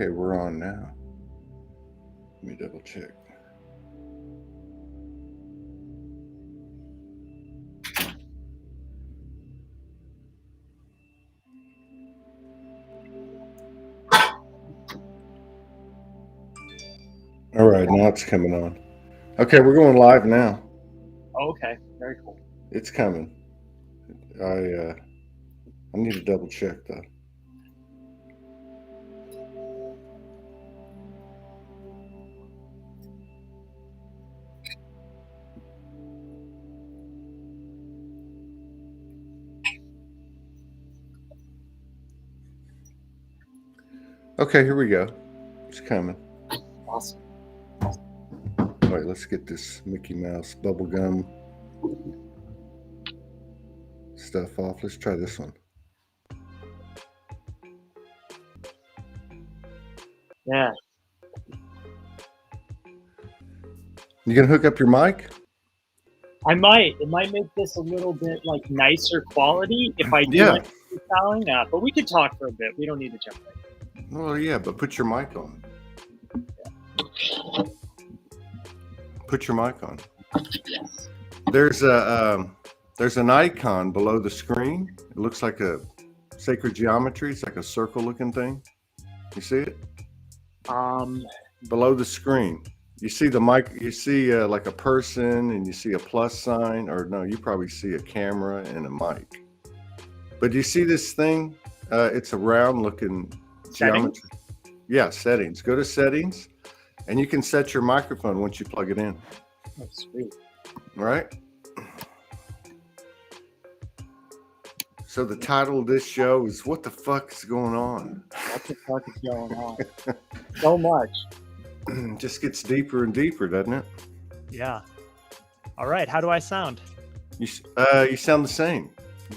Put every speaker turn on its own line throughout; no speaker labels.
Okay, we're on now. Let me double check. All right, now it's coming on. Okay, we're going live now.
Oh, okay, very cool.
It's coming. I need to double check though. Okay, here we go. It's coming.
Awesome.
All right, let's get this Mickey Mouse bubblegum stuff off. Let's try this one.
Yeah.
You gonna hook up your mic?
I might. It might make this a little bit like nicer quality if I do
Yeah.
like freestyling. But we could talk for a bit. We don't need to jump in.
Well, yeah, but put your mic on. Put your mic on.
Yes.
There's an icon below the screen. It looks like a sacred geometry. It's like a circle-looking thing. You see it? Below the screen. You see the mic. You see like a person, and you see a plus sign. Or no, you probably see a camera and a mic. But do you see this thing? It's a round-looking geometry. Yeah, settings. Go to settings, and you can set your microphone once you plug it in.
Oh, sweet.
All right. So the title of this show is "What the fuck is going on?"
What the fuck is going on? So much.
Just gets deeper and deeper, doesn't it?
Yeah. All right. How do I sound?
You sound the same.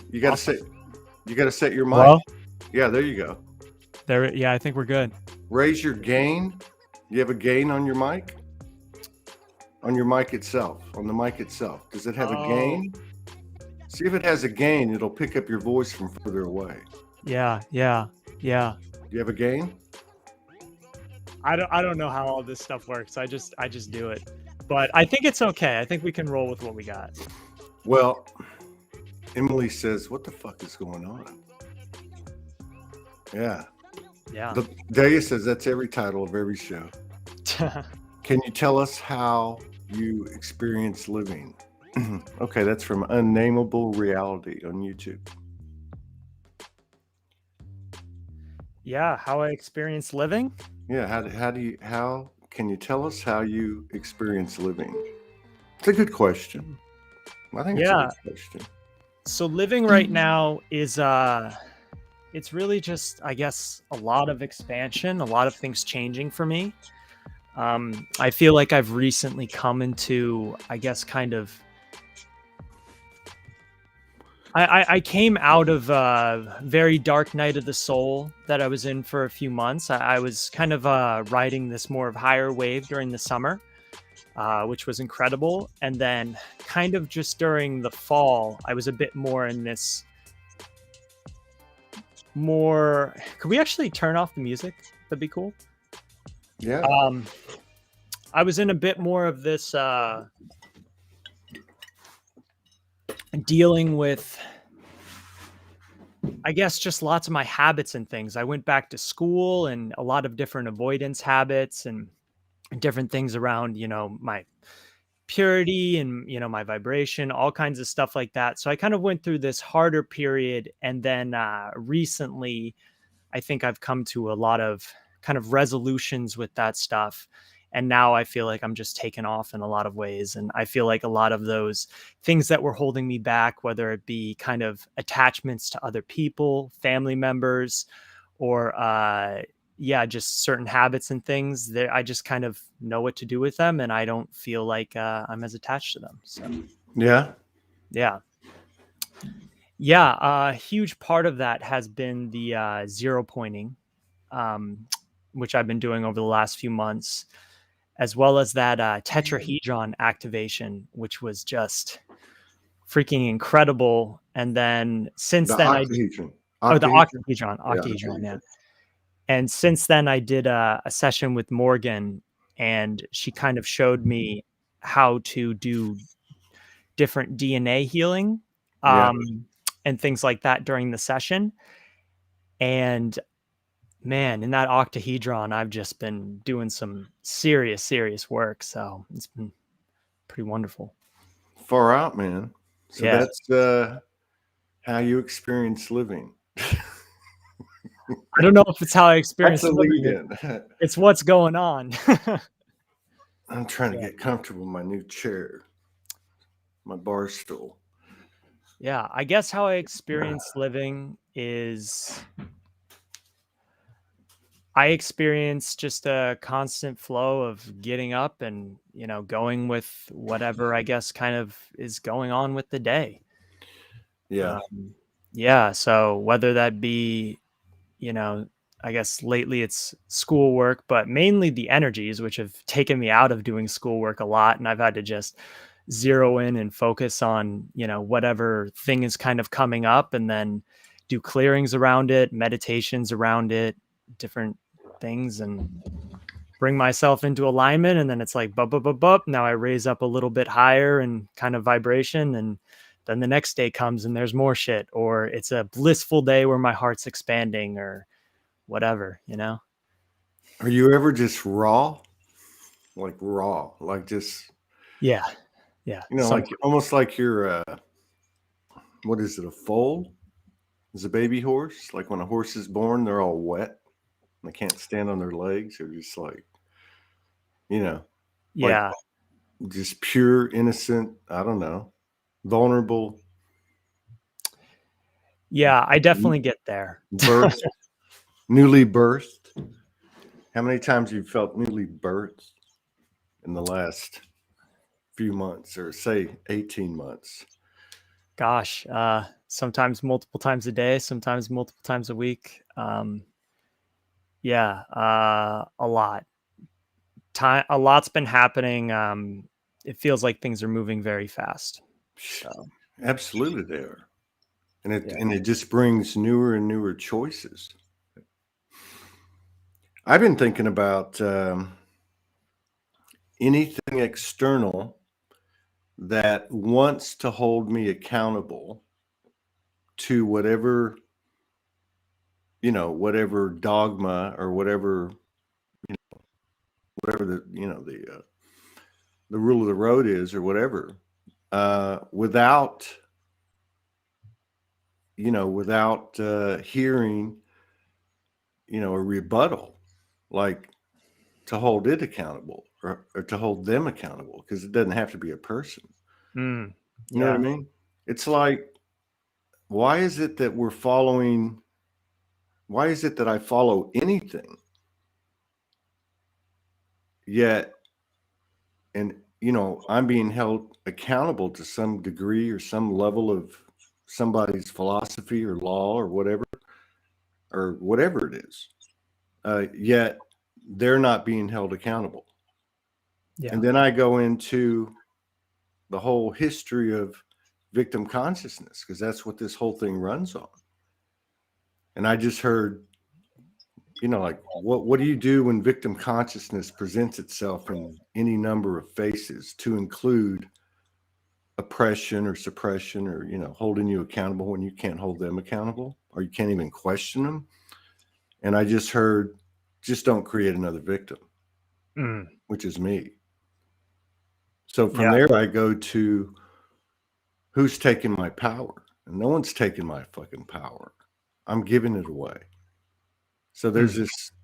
You got to set your mic.
Well,
Yeah, there you go.
there. Yeah, I think we're good.
Raise your gain. You have a gain on your mic? On your mic itself, on the mic itself. Does it have a gain? See if it has a gain, it'll pick up your voice from further away.
Yeah.
Do you have a gain?
I don't know how all this stuff works. I just do it. But I think it's okay. I think we can roll with what we got.
Well, Emily says, "What the fuck is going on?" Yeah.
Yeah.
Delia says that's every title of every show. Can you tell us how you experience living? Okay, that's from Unnameable Reality on YouTube.
Yeah, how I experience living?
Yeah, how can you tell us how you experience living? It's a good question. I think it's a good question.
So living right now is it's really just, I guess, a lot of expansion, a lot of things changing for me. I feel like I've recently come into, I guess, kind of I came out of a very dark night of the soul that I was in for a few months. I was kind of riding this more of higher wave during the summer, which was incredible. And then kind of just during the fall, I was a bit more in this more... Could we actually turn off the music? That'd be cool.
Yeah.
I was in a bit more of this... dealing with, I guess, just lots of my habits and things. I went back to school and a lot of different avoidance habits and different things around, my purity and, my vibration, all kinds of stuff like that. So I kind of went through this harder period. And then recently, I think I've come to a lot of kind of resolutions with that stuff. And now I feel like I'm just taken off in a lot of ways. And I feel like a lot of those things that were holding me back, whether it be kind of attachments to other people, family members, or just certain habits and things, I just kind of know what to do with them. And I don't feel like I'm as attached to them. So yeah. A huge part of that has been the zero pointing, which I've been doing over the last few months, as well as that tetrahedron activation, which was just freaking incredible. And then since
the
then,
octahedron.
the octahedron, yeah. And since then, I did a session with Morgan, and she kind of showed me how to do different DNA healing,
Yeah.
and things like that during the session. And man, in that octahedron, I've just been doing some serious work. So it's been pretty wonderful.
Far out, man. So
Yeah.
that's how you experience living.
I don't know if it's how I
That's
experience
a
living.
lead-in.
It's what's going on.
I'm trying to
Yeah.
get comfortable in my new chair, my bar stool.
Yeah, I guess how I experience living is I experience just a constant flow of getting up and, going with whatever I guess kind of is going on with the day.
Yeah.
Yeah, so whether that be, you know, I guess lately it's schoolwork, but mainly the energies, which have taken me out of doing schoolwork a lot. And I've had to just zero in and focus on, whatever thing is kind of coming up, and then do clearings around it, meditations around it, different things, and bring myself into alignment. And then it's like, bup, bup, bup, bup. Now I raise up a little bit higher and kind of vibration. And then the next day comes and there's more shit, or it's a blissful day where my heart's expanding, or whatever.
Are you ever just raw? Like raw, like just,
Yeah.
like almost like you're, what is it, a foal? Is a baby horse? Like when a horse is born, they're all wet and they can't stand on their legs. They're just like, like
Yeah.
just pure, innocent, I don't know, vulnerable,
Yeah, I definitely get there.
birth, newly birthed. How many times have you felt newly birthed in the last few months, or say 18 months?
Gosh, sometimes multiple times a day, sometimes multiple times a week. Yeah, a lot. A lot's been happening. It feels like things are moving very fast. So,
Absolutely they are. And
yeah.
it just brings newer and newer choices. I've been thinking about anything external that wants to hold me accountable to whatever, whatever dogma or whatever, whatever the rule of the road is, or whatever, without hearing, a rebuttal, like to hold it accountable, or to hold them accountable, because it doesn't have to be a person.
Mm,
You know what I
yeah.
mean? It's like, why is it that I follow anything yet, and I'm being held accountable to some degree or some level of somebody's philosophy or law or whatever it is, yet they're not being held accountable.
Yeah.
And then I go into the whole history of victim consciousness, because that's what this whole thing runs on. And I just heard, like, what do you do when victim consciousness presents itself in any number of faces, to include oppression or suppression, or holding you accountable when you can't hold them accountable, or you can't even question them? And I just heard, just don't create another victim,
Mm,
which is me. So from
yeah.
there I go to, who's taking my power? And no one's taking my fucking power. I'm giving it away. So there's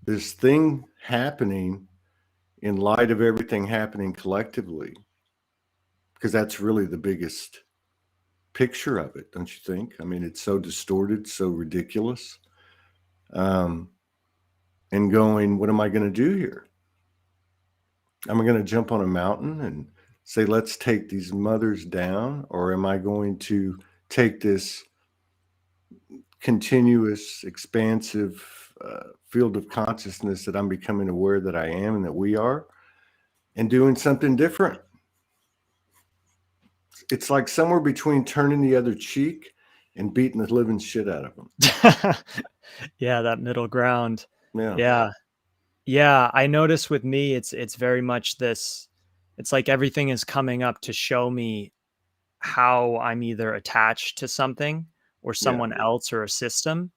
this thing happening in light of everything happening collectively, because that's really the biggest picture of it, don't you think? I mean, it's so distorted, so ridiculous. And going, what am I going to do here? Am I going to jump on a mountain and say, let's take these mothers down? Or am I going to take this continuous, expansive field of consciousness that I'm becoming aware that I am and that we are, and doing something different? It's like somewhere between turning the other cheek and beating the living shit out of them.
Yeah, that middle ground.
Yeah.
Yeah. Yeah. I notice with me, it's very much this, it's like everything is coming up to show me how I'm either attached to something or
Yeah.
someone else or a system.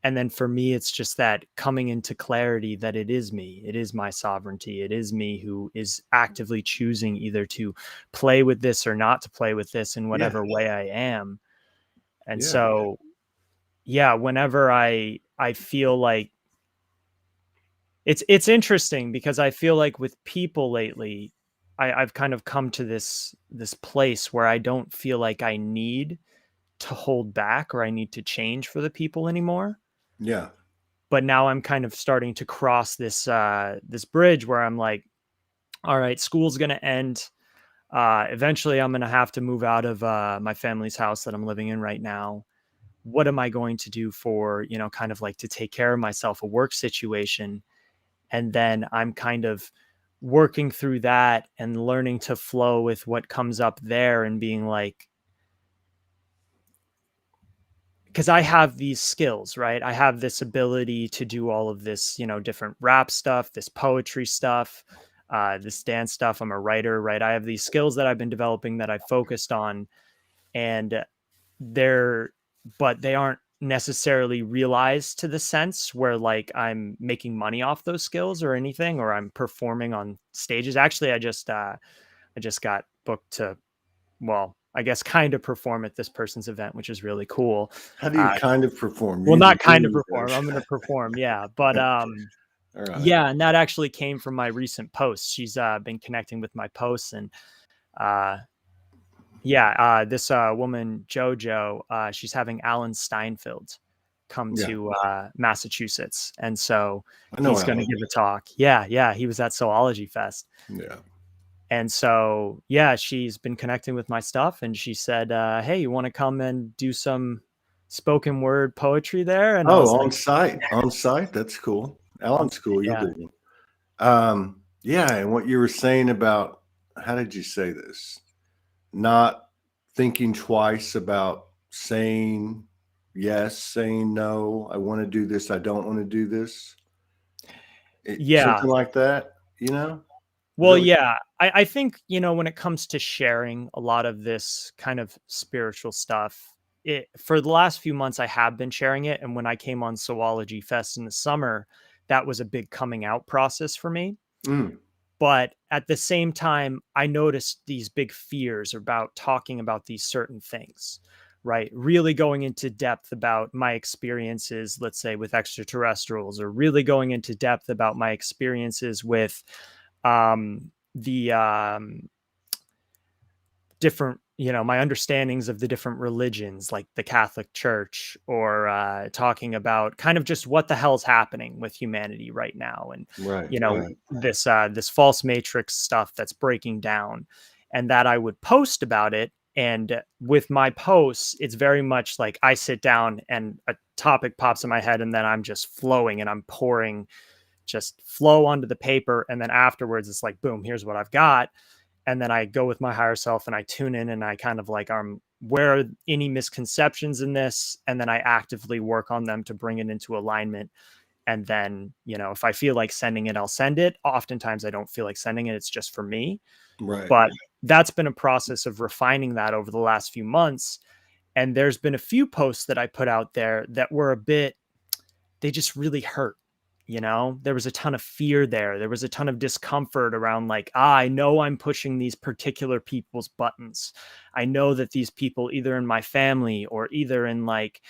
And then for me, it's just that coming into clarity that it is me. It is my sovereignty. It is me who is actively choosing either to play with this or not to play with this in
Yeah.
whatever way I am. And
Yeah.
so, yeah, whenever I feel like it's interesting because I feel like with people lately, I've kind of come to this place where I don't feel like I need to hold back or I need to change for the people anymore.
Yeah.
But now I'm kind of starting to cross this bridge where I'm like, all right, school's going to end. Eventually I'm going to have to move out of my family's house that I'm living in right now. What am I going to do for, kind of like to take care of myself, a work situation? And then I'm kind of working through that and learning to flow with what comes up there and being like, because I have these skills, right? I have this ability to do all of this, different rap stuff, this poetry stuff, this dance stuff. I'm a writer, right? I have these skills that I've been developing that I've focused on, and they're, but they aren't necessarily realized to the sense where like I'm making money off those skills or anything, or I'm performing on stages. Actually, I just got booked to, well, I guess kind of perform at this person's event, which is really cool.
How do you kind of perform?
Well,
You
not kind of
really
perform. I'm gonna perform, yeah. But
All right.
yeah, and that actually came from my recent posts. She's been connecting with my posts, and uh, yeah, this woman Jojo, she's having Alan Steinfeld come
Yeah.
to Massachusetts, and so
I know
he's going to
Alan.
give a talk. Yeah, he was at Soulogy Fest.
Yeah.
And so, yeah, she's been connecting with my stuff, and she said, "Hey, you want to come and do some spoken word poetry there?" And I was
Oh,
like,
on site. That's cool.
"On
Alan's
site,
cool. You'll
yeah,
do it. Yeah. And what you were saying about, how did you say this? Not thinking twice about saying yes, saying no. I want to do this. I don't want to do this.
yeah."
Something like that, you know? Is
Well,
that what
yeah, I think when it comes to sharing a lot of this kind of spiritual stuff, for the last few months I have been sharing it, and when I came on Zoology Fest in the summer, that was a big coming out process for me.
Mm,
But at the same time, I noticed these big fears about talking about these certain things, right? Really going into depth about my experiences, let's say with extraterrestrials, or really going into depth about my experiences with the different, my understandings of the different religions, like the Catholic Church, or talking about kind of just what the hell's happening with humanity right now, and
right, right.
this false matrix stuff that's breaking down, and that I would post about it. And with my posts, it's very much like I sit down and a topic pops in my head, and then I'm just flowing and I'm pouring just flow onto the paper. And then afterwards, it's like, boom, here's what I've got. And then I go with my higher self and I tune in and I kind of like, where are any misconceptions in this? And then I actively work on them to bring it into alignment. And then, if I feel like sending it, I'll send it. Oftentimes I don't feel like sending it. It's just for me.
Right.
But that's been a process of refining that over the last few months. And there's been a few posts that I put out there that were they just really hurt. There was a ton of fear there. There was a ton of discomfort around like, I know I'm pushing these particular people's buttons. I know that these people, either in my family or either in like,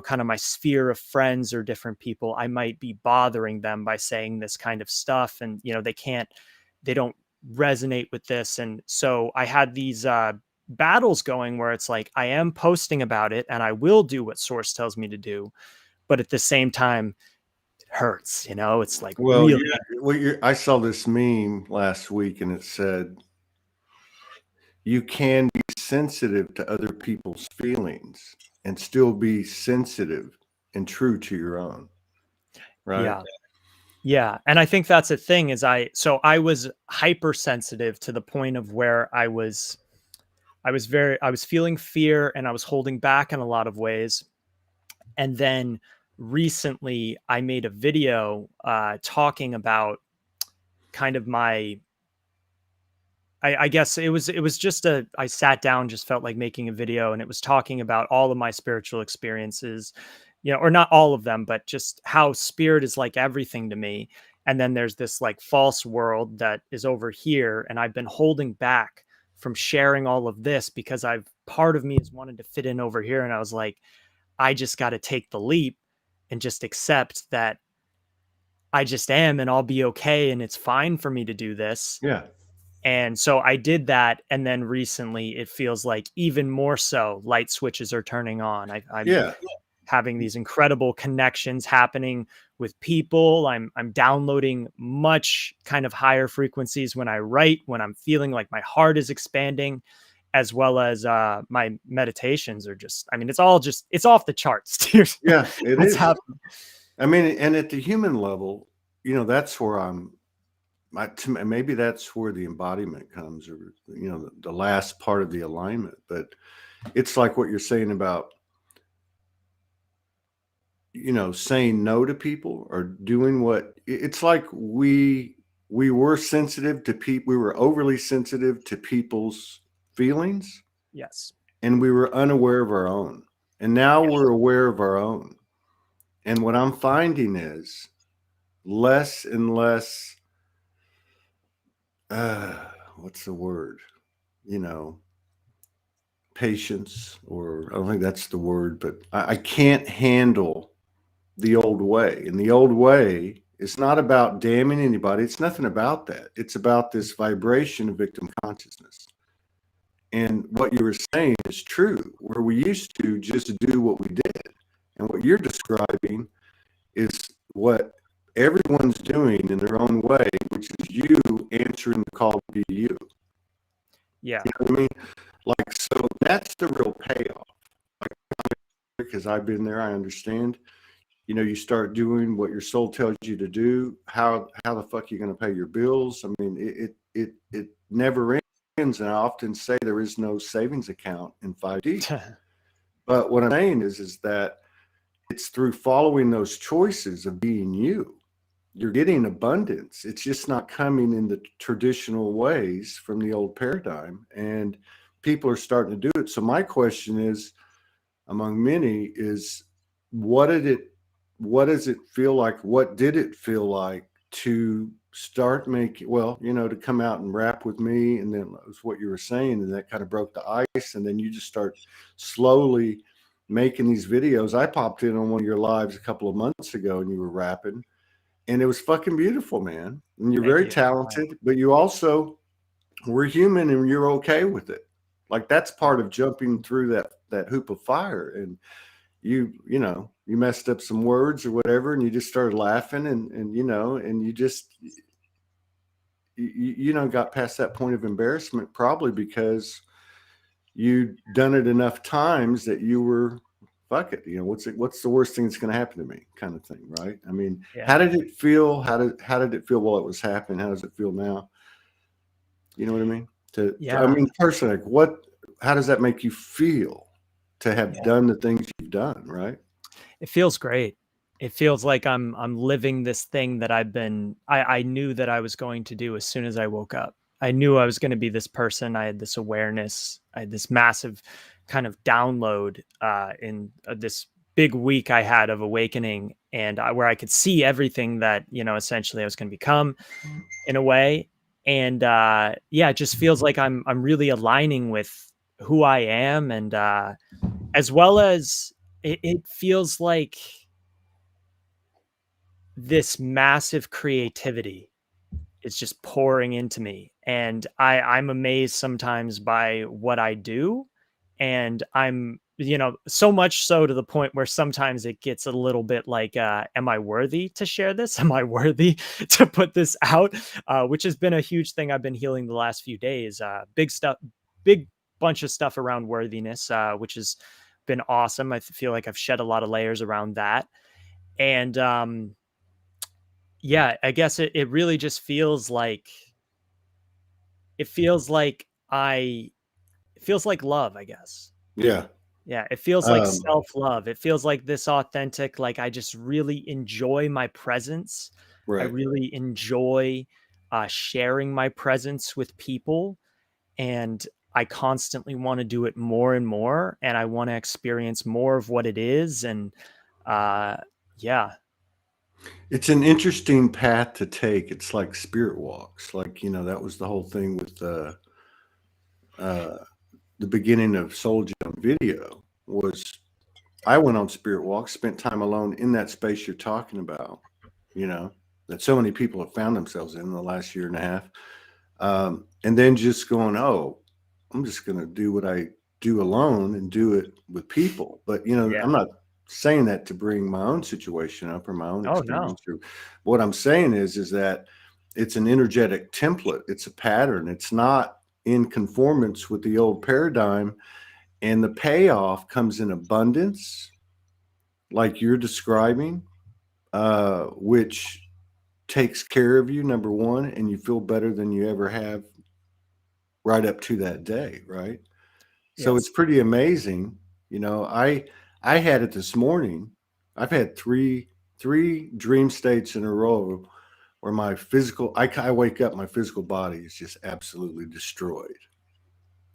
kind of my sphere of friends or different people, I might be bothering them by saying this kind of stuff. And, they don't resonate with this. And so I had these battles going where it's like, I am posting about it and I will do what source tells me to do. But at the same time, hurts, it's like
Well,
really.
I saw this meme last week and it said, you can be sensitive to other people's feelings and still be sensitive and true to your own. Right.
Yeah, and I think that's a thing is I was hypersensitive to the point of where I was feeling fear and I was holding back in a lot of ways. And then recently I made a video talking about kind of my, I guess it was just I sat down, just felt like making a video, and it was talking about all of my spiritual experiences, or not all of them, but just how spirit is like everything to me. And then there's this like false world that is over here. And I've been holding back from sharing all of this because part of me has wanted to fit in over here. And I was like, I just got to take the leap and just accept that I just am, and I'll be okay. And it's fine for me to do this.
Yeah.
And so I did that. And then recently it feels like even more so light switches are turning on. I'm having these incredible connections happening with people. I'm downloading much kind of higher frequencies when I write, when I'm feeling like my heart is expanding, as well as my meditations are just, I mean, it's off the charts, dude.
Yeah, it is.
Happening.
I mean, and at the human level, that's where maybe that's where the embodiment comes, or the last part of the alignment. But it's like what you're saying about saying no to people, or doing what it's like we were sensitive to people. We were overly sensitive to people's feelings.
Yes.
And we were unaware of our own. And now we're aware of our own. And what I'm finding is less and less, what's the word? Patience, or I don't think that's the word, but I can't handle the old way. And the old way is not about damning anybody. It's nothing about that. It's about this vibration of victim consciousness. And what you were saying is true, where we used to just do what we did. And what you're describing is what everyone's doing in their own way, which is you answering the call to be you.
Yeah.
You know what I mean? Like, so that's the real payoff. Like, because I've been there, I understand. You start doing what your soul tells you to do. How the fuck are you going to pay your bills? I mean, it never ends. And I often say there is no savings account in 5D. But what I'm saying is that it's through following those choices of being you. You're getting abundance. It's just not coming in the traditional ways from the old paradigm. And people are starting to do it. So my question is, among many, is what does it feel like? What did it feel like to start making, to come out and rap with me? And then it was what you were saying, and that kind of broke the ice. And then you just start slowly making these videos. I popped in on one of your lives a couple of months ago, and you were rapping, and it was fucking beautiful, man. And you're very talented, but you also were human, and you're okay with it. Like, that's part of jumping through that hoop of fire. And you messed up some words or whatever, and you just started laughing, and you just got past that point of embarrassment, probably because you'd done it enough times that you were, fuck it, what's the worst thing that's going to happen to me, kind of thing, right? I mean, How did it feel? How did it feel while it was happening? How does it feel now? You know what I mean? I mean, personally, like, how does that make you feel to have done the things you've done, right?
It feels great. It feels like I'm living this thing that I knew that I was going to do as soon as I woke up. I knew I was going to be this person. I had this awareness. I had this massive kind of download in this big week I had of awakening, and where I could see everything that, essentially I was going to become in a way. And it just feels like I'm really aligning with who I am. And as well as it feels like this massive creativity is just pouring into me. And I'm amazed sometimes by what I do. And I'm, so much so to the point where sometimes it gets a little bit like, am I worthy to share this? Am I worthy to put this out? Which has been a huge thing I've been healing the last few days. Big bunch of stuff around worthiness, which has been awesome. I feel like I've shed a lot of layers around that. And I guess it really just feels like, it feels like love, I guess.
Yeah.
Yeah, it feels like
Um,
self-love. It feels like this authentic, like I just really enjoy my presence. I
right.
really enjoy sharing my presence with people, and I constantly want to do it more and more, and I want to experience more of what it is. And uh, yeah,
It's an interesting path to take. It's like spirit walks. Like, that was the whole thing with uh, the beginning of Soulogy on video was I went on spirit walks, spent time alone in that space you're talking about, you know, that so many people have found themselves in the last year and a half. And then just going, oh, I'm just going to do what I do alone and do it with people. But,
yeah.
I'm not saying that to bring my own situation up or my own
Oh no.
experience. Or what I'm saying is that it's an energetic template. It's a pattern. It's not in conformance with the old paradigm. And the payoff comes in abundance, like you're describing, which takes care of you, number one, and you feel better than you ever have right up to that day, right? So
Yes.
it's pretty amazing. I had it this morning. I've had three dream states in a row where my physical I wake up, my physical body is just absolutely destroyed.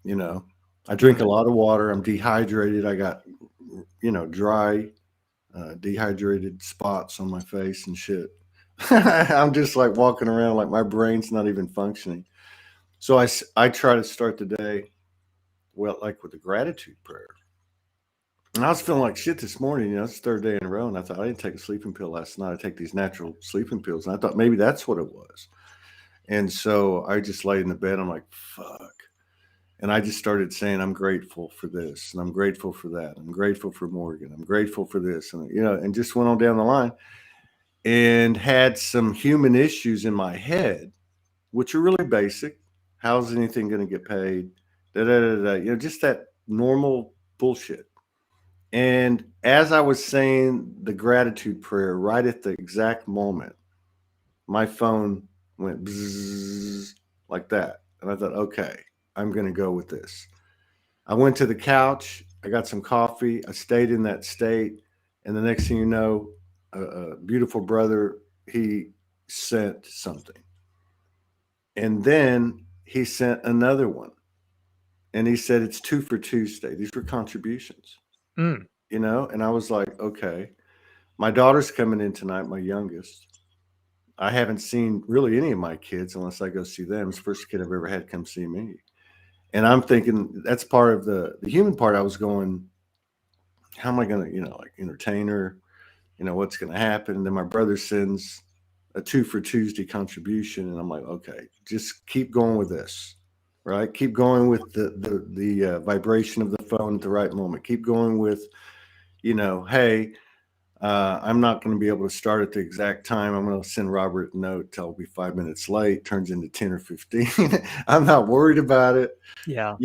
You know, I drink a
Mm,
lot of water. I'm dehydrated. I got dry, dehydrated spots on my face and shit. I'm just like walking around like my brain's not even functioning. So I try to start the day well, like with a gratitude prayer. And I was feeling like shit this morning. It's the third day in a row, and I thought I didn't take a sleeping pill last night. I take these natural sleeping pills, and I thought maybe that's what it was. And so I just laid in the bed. I'm like, fuck. And I just started saying, I'm grateful for this, and I'm grateful for that. I'm grateful for Morgan. I'm grateful for this, and just went on down the line and had some human issues in my head, which are really basic. How's anything going to get paid? Da, da, da, da. Just that normal bullshit. And as I was saying the gratitude prayer, right at the exact moment, my phone went bzzz, like that. And I thought, okay, I'm going to go with this. I went to the couch. I got some coffee. I stayed in that state. And the next thing you know, a beautiful brother, he sent something. And then he sent another one. And he said, it's 2 for Tuesday. These were contributions,
mm,
and I was like, okay. My daughter's coming in tonight, my youngest. I haven't seen really any of my kids unless I go see them. It's the first kid I've ever had come see me. And I'm thinking that's part of the human part. I was going, how am I going to, like entertain her? What's going to happen? And then my brother sends a 2 for Tuesday contribution. And I'm like, okay, just keep going with this, right? Keep going with the vibration of the phone at the right moment. Keep going with, hey, I'm not going to be able to start at the exact time. I'm going to send Robert a note. I'll be 5 minutes late. Turns into 10 or 15. I'm not worried about it.
yeah.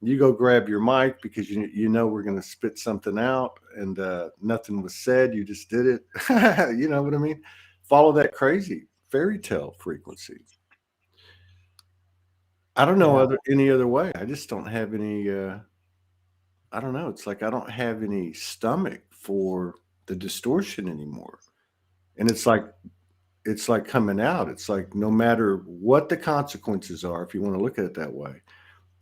You go grab your mic because we're going to spit something out, and nothing was said. You just did it. You know what I mean? Follow that crazy fairy tale frequency. I don't know
Yeah.
any other way. I just don't have any. I don't know. It's like I don't have any stomach for the distortion anymore. And it's like coming out. It's like no matter what the consequences are, if you want to look at it that way,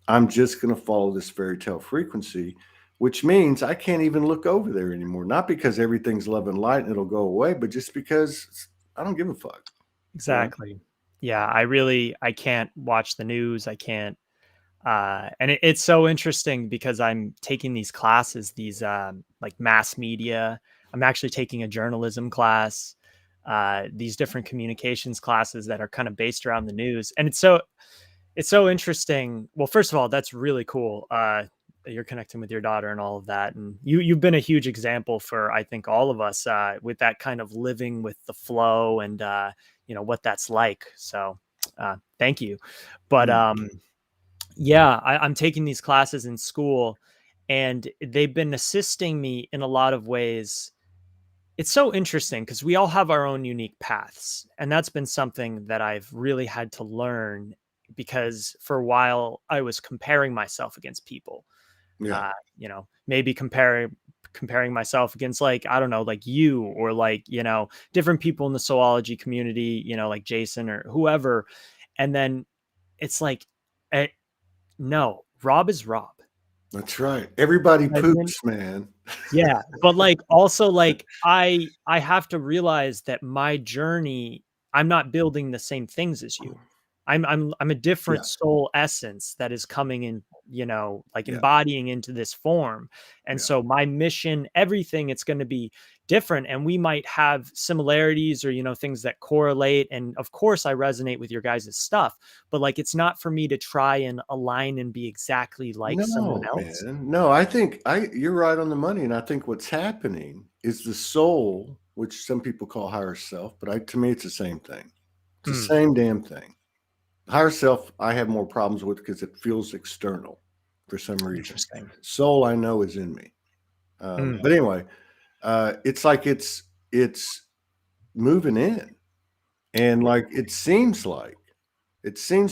I'm just going to follow this fairy tale frequency, which means I can't even look over there anymore. Not because everything's love and light and it'll go away, but just because I don't give a fuck. Right?
Exactly. Yeah, I can't watch the news. I can't. And it's so interesting because I'm taking these classes, these like mass media. I'm actually taking a journalism class, these different communications classes that are kind of based around the news. And it's so interesting. Well, first of all, that's really cool. That you're connecting with your daughter and all of that. And you've been a huge example for, I think, all of us with that kind of living with the flow and what that's like. So thank you. But
Mm.
yeah, I'm taking these classes in school, and they've been assisting me in a lot of ways. It's so interesting because we all have our own unique paths. And that's been something that I've really had to learn, because for a while I was comparing myself against people.
Yeah.
You know, maybe comparing myself against like, I don't know, like you, or like, you know, different people in the soulology community, you know, like Jason or whoever. And then it's like, eh, no, Rob is Rob.
That's right. Everybody
I mean,
poops, man.
yeah, but like also like I have to realize that my journey, I'm not building the same things as you. I'm a different
Yeah.
soul essence that is coming in, you know, like
Yeah.
embodying into this form. And
Yeah.
so my mission, everything, it's going to be different, and we might have similarities or, you know, things that correlate, and of course I resonate with your guys' stuff, but like it's not for me to try and align and be exactly like someone
No,
else.
man. No, I think you're right on the money. And I think what's happening is the soul, which some people call higher self, but to me, it's the same thing. It's the
Mm,
same damn thing. Higher self, I have more problems with because it feels external for some reason.
interesting.
Soul, I know, is in me.
Mm,
But anyway, it's like it's moving in, and like it seems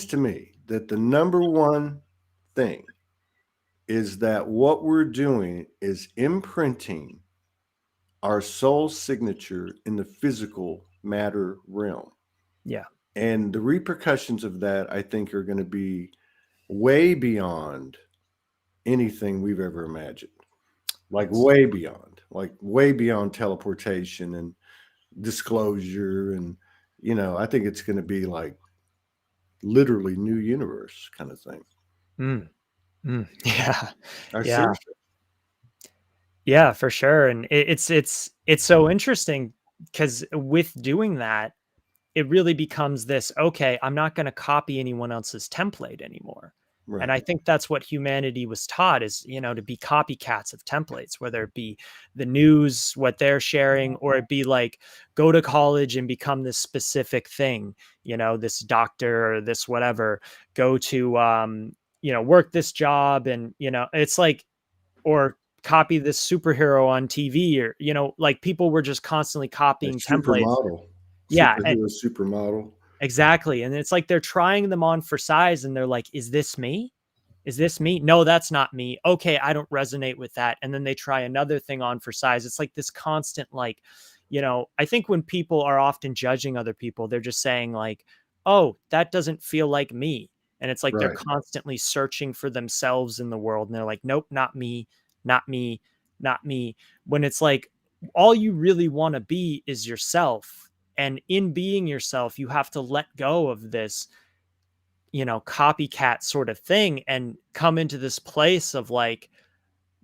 to me that the number one thing is that what we're doing is imprinting our soul signature in the physical matter realm.
yeah.
And the repercussions of that, I think, are going to be way beyond anything we've ever imagined. Like way beyond teleportation and disclosure. And, I think it's going to be like literally new universe kind of thing.
Mm, yeah.
I
Yeah.
seriously.
Yeah, for sure. And it's so interesting because with doing that, it really becomes this, okay, I'm not going to copy anyone else's template anymore. And
Right.
I think that's what humanity was taught is, you know, to be copycats of templates, whether it be the news, what they're sharing, or it be like go to college and become this specific thing, you know, this doctor or this whatever, go to, you know, work this job. And, you know, it's like, or copy this superhero on TV, or, you know, like people were just constantly
A
copying templates.
supermodel,
Yeah.
superhero supermodel.
Exactly, and it's like they're trying them on for size, and they're like, "Is this me? Is this me? No, that's not me. Okay, I don't resonate with that." And then they try another thing on for size. It's like this constant, like, you know, I think when people are often judging other people, they're just saying like, "Oh, that doesn't feel like me." And it's like they're
Right.
constantly searching for themselves in the world, and they're like, "Nope, not me, not me, not me." When it's like all you really want to be is yourself, and in being yourself, you have to let go of this, you know, copycat sort of thing and come into this place of like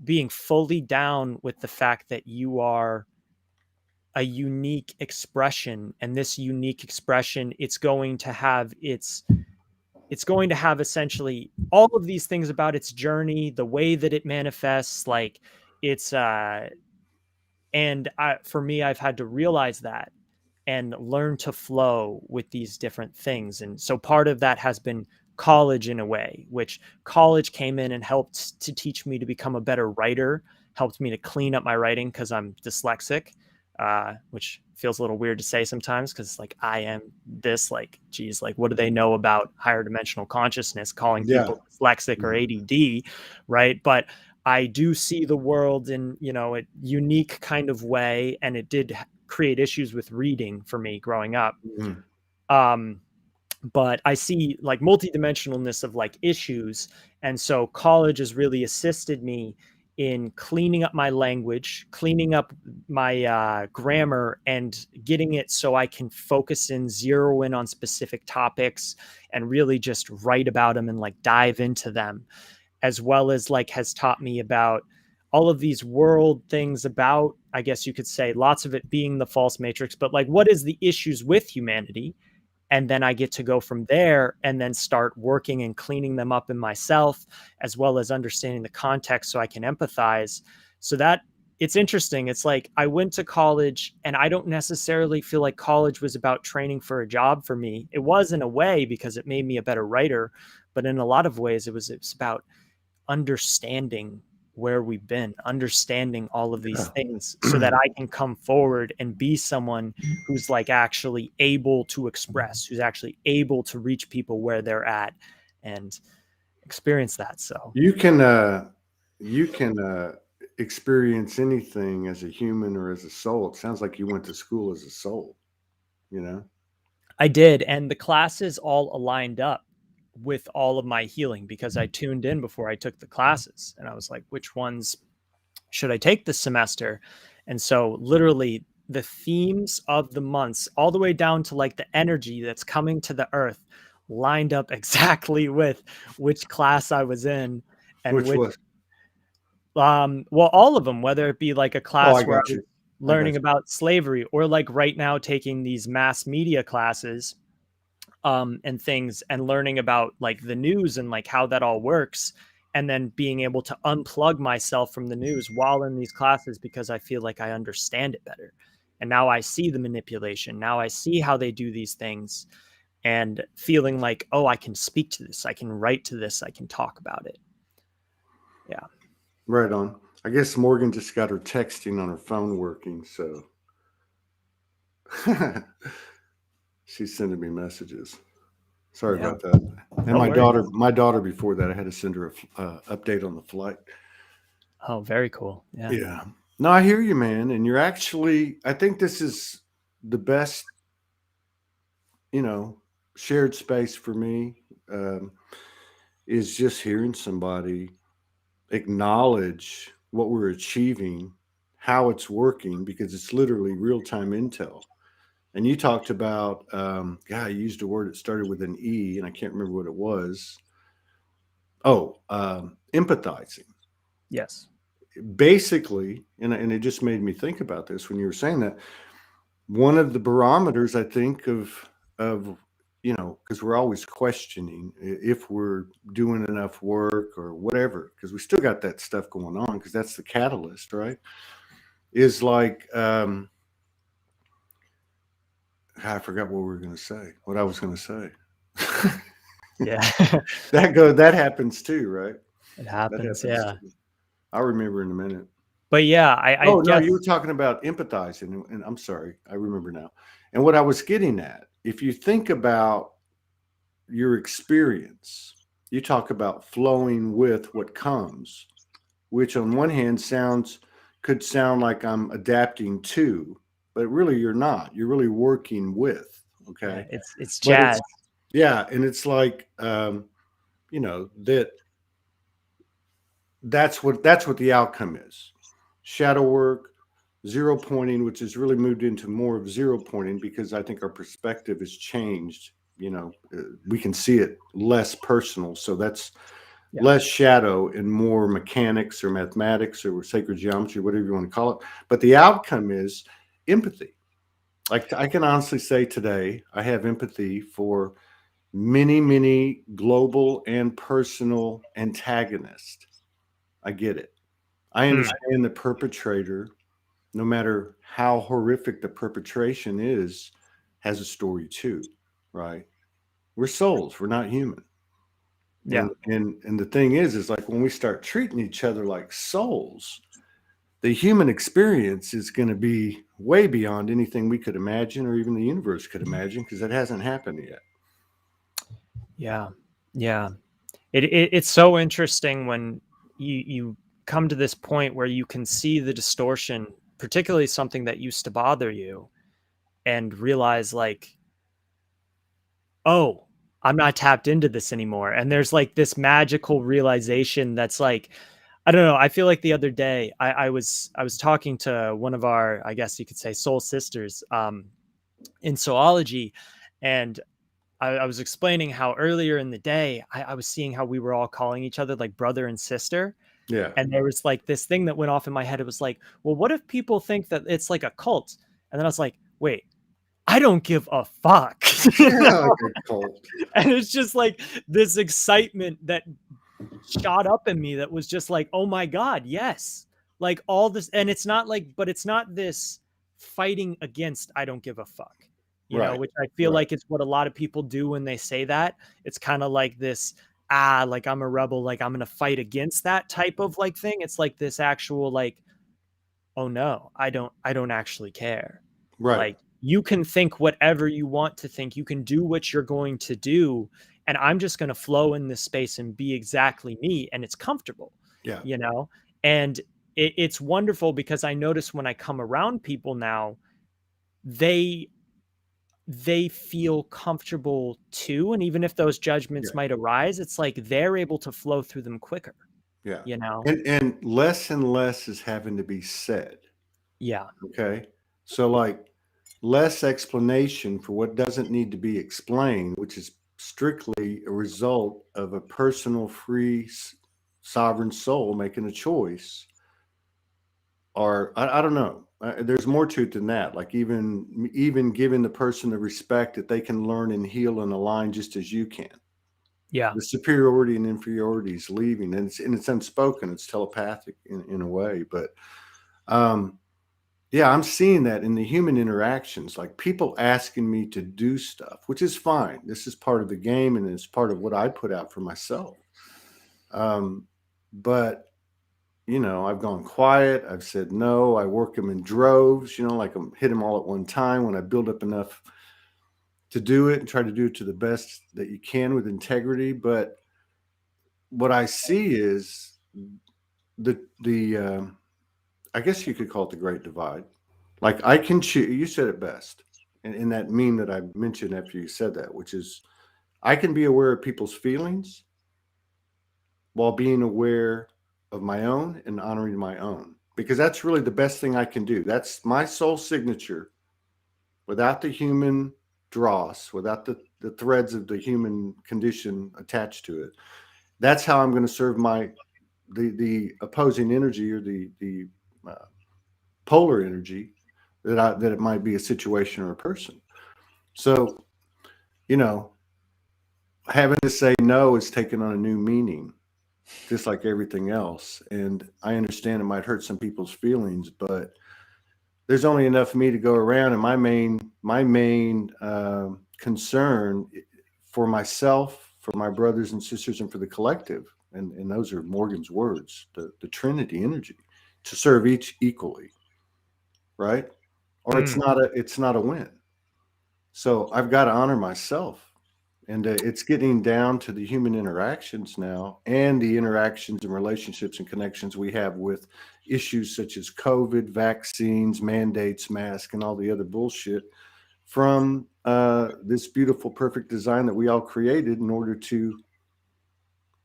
being fully down with the fact that you are a unique expression. And this unique expression, it's going to have essentially all of these things about its journey, the way that it manifests, like it's for me, I've had to realize that and learn to flow with these different things. And so part of that has been college in a way, which college came in and helped to teach me to become a better writer, helped me to clean up my writing because I'm dyslexic, which feels a little weird to say sometimes because like I am this, like, geez, like what do they know about higher dimensional consciousness, calling
Yeah.
people dyslexic or ADD, right? But I do see the world in, you know, a unique kind of way, and it did create issues with reading for me growing up.
Mhm.
But I see like multidimensionalness of like issues. And so college has really assisted me in cleaning up my language, cleaning up my grammar, and getting it so I can focus and zero in on specific topics and really just write about them and like dive into them, as well as like has taught me about all of these world things about, I guess you could say, lots of it being the false matrix, but like what is the issues with humanity? And then I get to go from there and then start working and cleaning them up in myself, as well as understanding the context so I can empathize. So that it's interesting. It's like I went to college and I don't necessarily feel like college was about training for a job for me. It was in a way because it made me a better writer, but in a lot of ways it's about understanding where we've been, understanding all of these
Yeah.
things so that I can come forward and be someone who's like actually able to express, who's actually able to reach people where they're at and experience that. So
You can you can experience anything as a human or as a soul. It sounds like you went to school as a soul, you know?
I did, and the classes all aligned up with all of my healing because I tuned in before I took the classes, and I was like, which ones should I take this semester? And so literally the themes of the months, all the way down to like the energy that's coming to the earth, lined up exactly with which class I was in and
Which
which
was,
well, all of them, whether it be like a
oh, I
class where I
got
was
you. I got
learning about slavery, or like right now taking these mass media classes and things, and learning about like the news and like how that all works, and then being able to unplug myself from the news while in these classes because I feel like I understand it better. And now I see the manipulation. Now I see how they do these things, and feeling like, oh, I can speak to this. I can write to this. I can talk about it. Yeah.
Right on. I guess Morgan just got her texting on her phone working, so she's sending me messages. Sorry
Yeah.
about that. And
No
my
worries.
daughter before that, I had to send her a update on the flight.
Oh, very cool. Yeah.
Yeah. No, I hear you, man. And you're actually, I think this is the best, shared space for me, is just hearing somebody acknowledge what we're achieving, how it's working, because it's literally real time intel. And you talked about, I used a word that started with an E, and I can't remember what it was. Oh, empathizing.
Yes.
Basically, and it just made me think about this when you were saying that. One of the barometers, I think, of because we're always questioning if we're doing enough work or whatever, because we still got that stuff going on, because that's the catalyst, right? Is like, I forgot what we were going to say. What I was going to say.
Yeah.
That happens too, right?
It
That
happens.
happens
Yeah.
too. I'll remember in a minute.
But yeah, I
Oh no,
guess.
you were talking about empathizing, and I'm sorry, I remember now. And what I was getting at, if you think about your experience, you talk about flowing with what comes, which on one hand could sound like I'm adapting to, but really you're not. You're really working with.
Yeah,
Okay,
it's
but
jazz.
and it's like, that's what the outcome is. Shadow work, zero pointing, which has really moved into more of zero pointing, because I think our perspective has changed. We can see it less personal, so that's less shadow and more mechanics or mathematics or sacred geometry, whatever you want to call it. But the outcome is empathy. Like, I can honestly say today, I have empathy for many, many global and personal antagonists. I get it. I understand the perpetrator, no matter how horrific the perpetration is, has a story too, right? We're souls. We're not human.
Yeah.
And the thing is like, when we start treating each other like souls, the human experience is going to be way beyond anything we could imagine, or even the universe could imagine, because it hasn't happened yet.
Yeah. Yeah. It's so interesting when you come to this point where you can see the distortion, particularly something that used to bother you, and realize like, oh, I'm not tapped into this anymore. And there's like this magical realization that's like, I don't know. I feel like the other day I was talking to one of our, I guess you could say, soul sisters in Soulogy, and I was explaining how earlier in the day I was seeing how we were all calling each other like brother and sister.
Yeah.
And there was like this thing that went off in my head. It was like, well, what if people think that it's like a cult? And then I was like, wait, I don't give a fuck. You
Yeah,
know?
like a cult.
And it's just like this excitement that shot up in me that was just like, oh my God, yes. Like all this. And it's not like, but it's not this fighting against I don't give a fuck,
Right.
which I feel like it's what a lot of people do when they say that. It's kind of like this, like I'm a rebel, like I'm going to fight against that type of like thing. It's like this actual like, oh no, I don't actually care.
Right.
Like you can think whatever you want to think. You can do what you're going to do. And I'm just going to flow in this space and be exactly me. And it's comfortable.
Yeah.
you know, and it's wonderful because I notice when I come around people now, they feel comfortable too, and even if those
Yeah.
judgments might arise, it's like they're able to flow through them quicker,
Yeah.
you know?
And less and less is having to be said.
Yeah.
Okay. So like less explanation for what doesn't need to be explained, which is strictly a result of a personal, free, sovereign soul making a choice. Or I don't know. There's more to it than that. Like even giving the person the respect that they can learn and heal and align just as you can.
Yeah.
The superiority and inferiority is leaving, and it's unspoken. It's telepathic in a way, but yeah, I'm seeing that in the human interactions, like people asking me to do stuff, which is fine. This is part of the game, and it's part of what I put out for myself. But I've gone quiet. I've said no. I work them in droves. Like I'm hit them all at one time when I build up enough to do it and try to do it to the best that you can with integrity. But what I see is the I guess you could call it the Great Divide. Like I can choose. You said it best in that meme that I mentioned after you said that, which is I can be aware of people's feelings while being aware of my own and honoring my own, because that's really the best thing I can do. That's my soul signature without the human dross, without the threads of the human condition attached to it. That's how I'm going to serve the opposing energy or the uh, polar energy that it might be a situation or a person. So, you know, having to say no is taking on a new meaning, just like everything else. And I understand it might hurt some people's feelings, but there's only enough of me to go around. And my main concern for myself, for my brothers and sisters, and for the collective, and those are Morgan's words, the Trinity energy, to serve each equally, right? Or
Mm.
it's not a win. So I've got to honor myself. And it's getting down to the human interactions now, and the interactions and relationships and connections we have with issues such as COVID, vaccines, mandates, masks, and all the other bullshit from this beautiful, perfect design that we all created in order to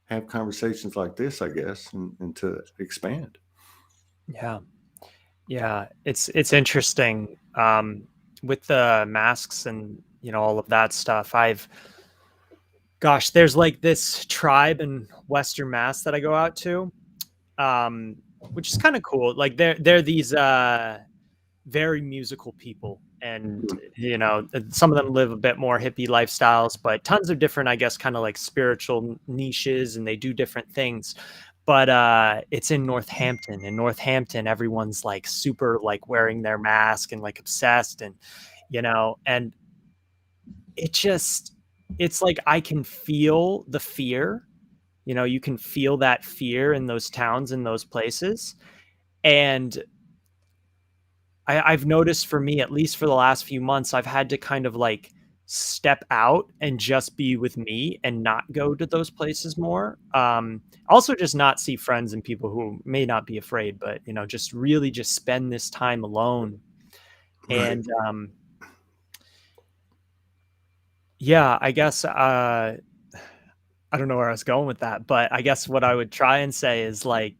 have conversations like this, I guess, and to expand.
Yeah. Yeah. It's interesting. With the masks and, all of that stuff. There's like this tribe in Western Mass that I go out to, um, which is kind of cool. Like they're these very musical people, and some of them live a bit more hippie lifestyles, but tons of different, I guess, kind of like spiritual niches, and they do different things. But it's in Northampton. In Northampton, everyone's like super like wearing their mask and like obsessed, and and it's like I can feel the fear. You can feel that fear in those towns, in those places. And I've noticed, for me, at least for the last few months, I've had to kind of like step out and just be with me and not go to those places more. Also just not see friends and people who may not be afraid, but just really just spend this time alone.
Right.
And yeah, I guess I don't know where I was going with that, but I guess what I would try and say is like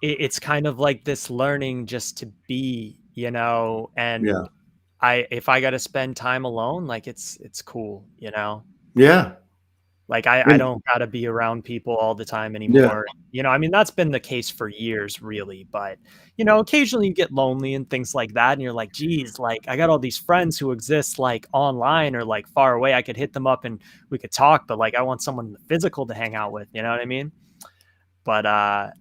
it's kind of like this learning just to be,
Yeah.
and if I got to spend time alone, like it's cool,
Yeah.
like I
And
don't got to be around people all the time
yeah.
anymore. I mean, that's been the case for years, really. But, occasionally you get lonely and things like that. And you're like, geez, like I got all these friends who exist like online or like far away. I could hit them up and we could talk, but like I want someone physical to hang out with. You know what I mean? But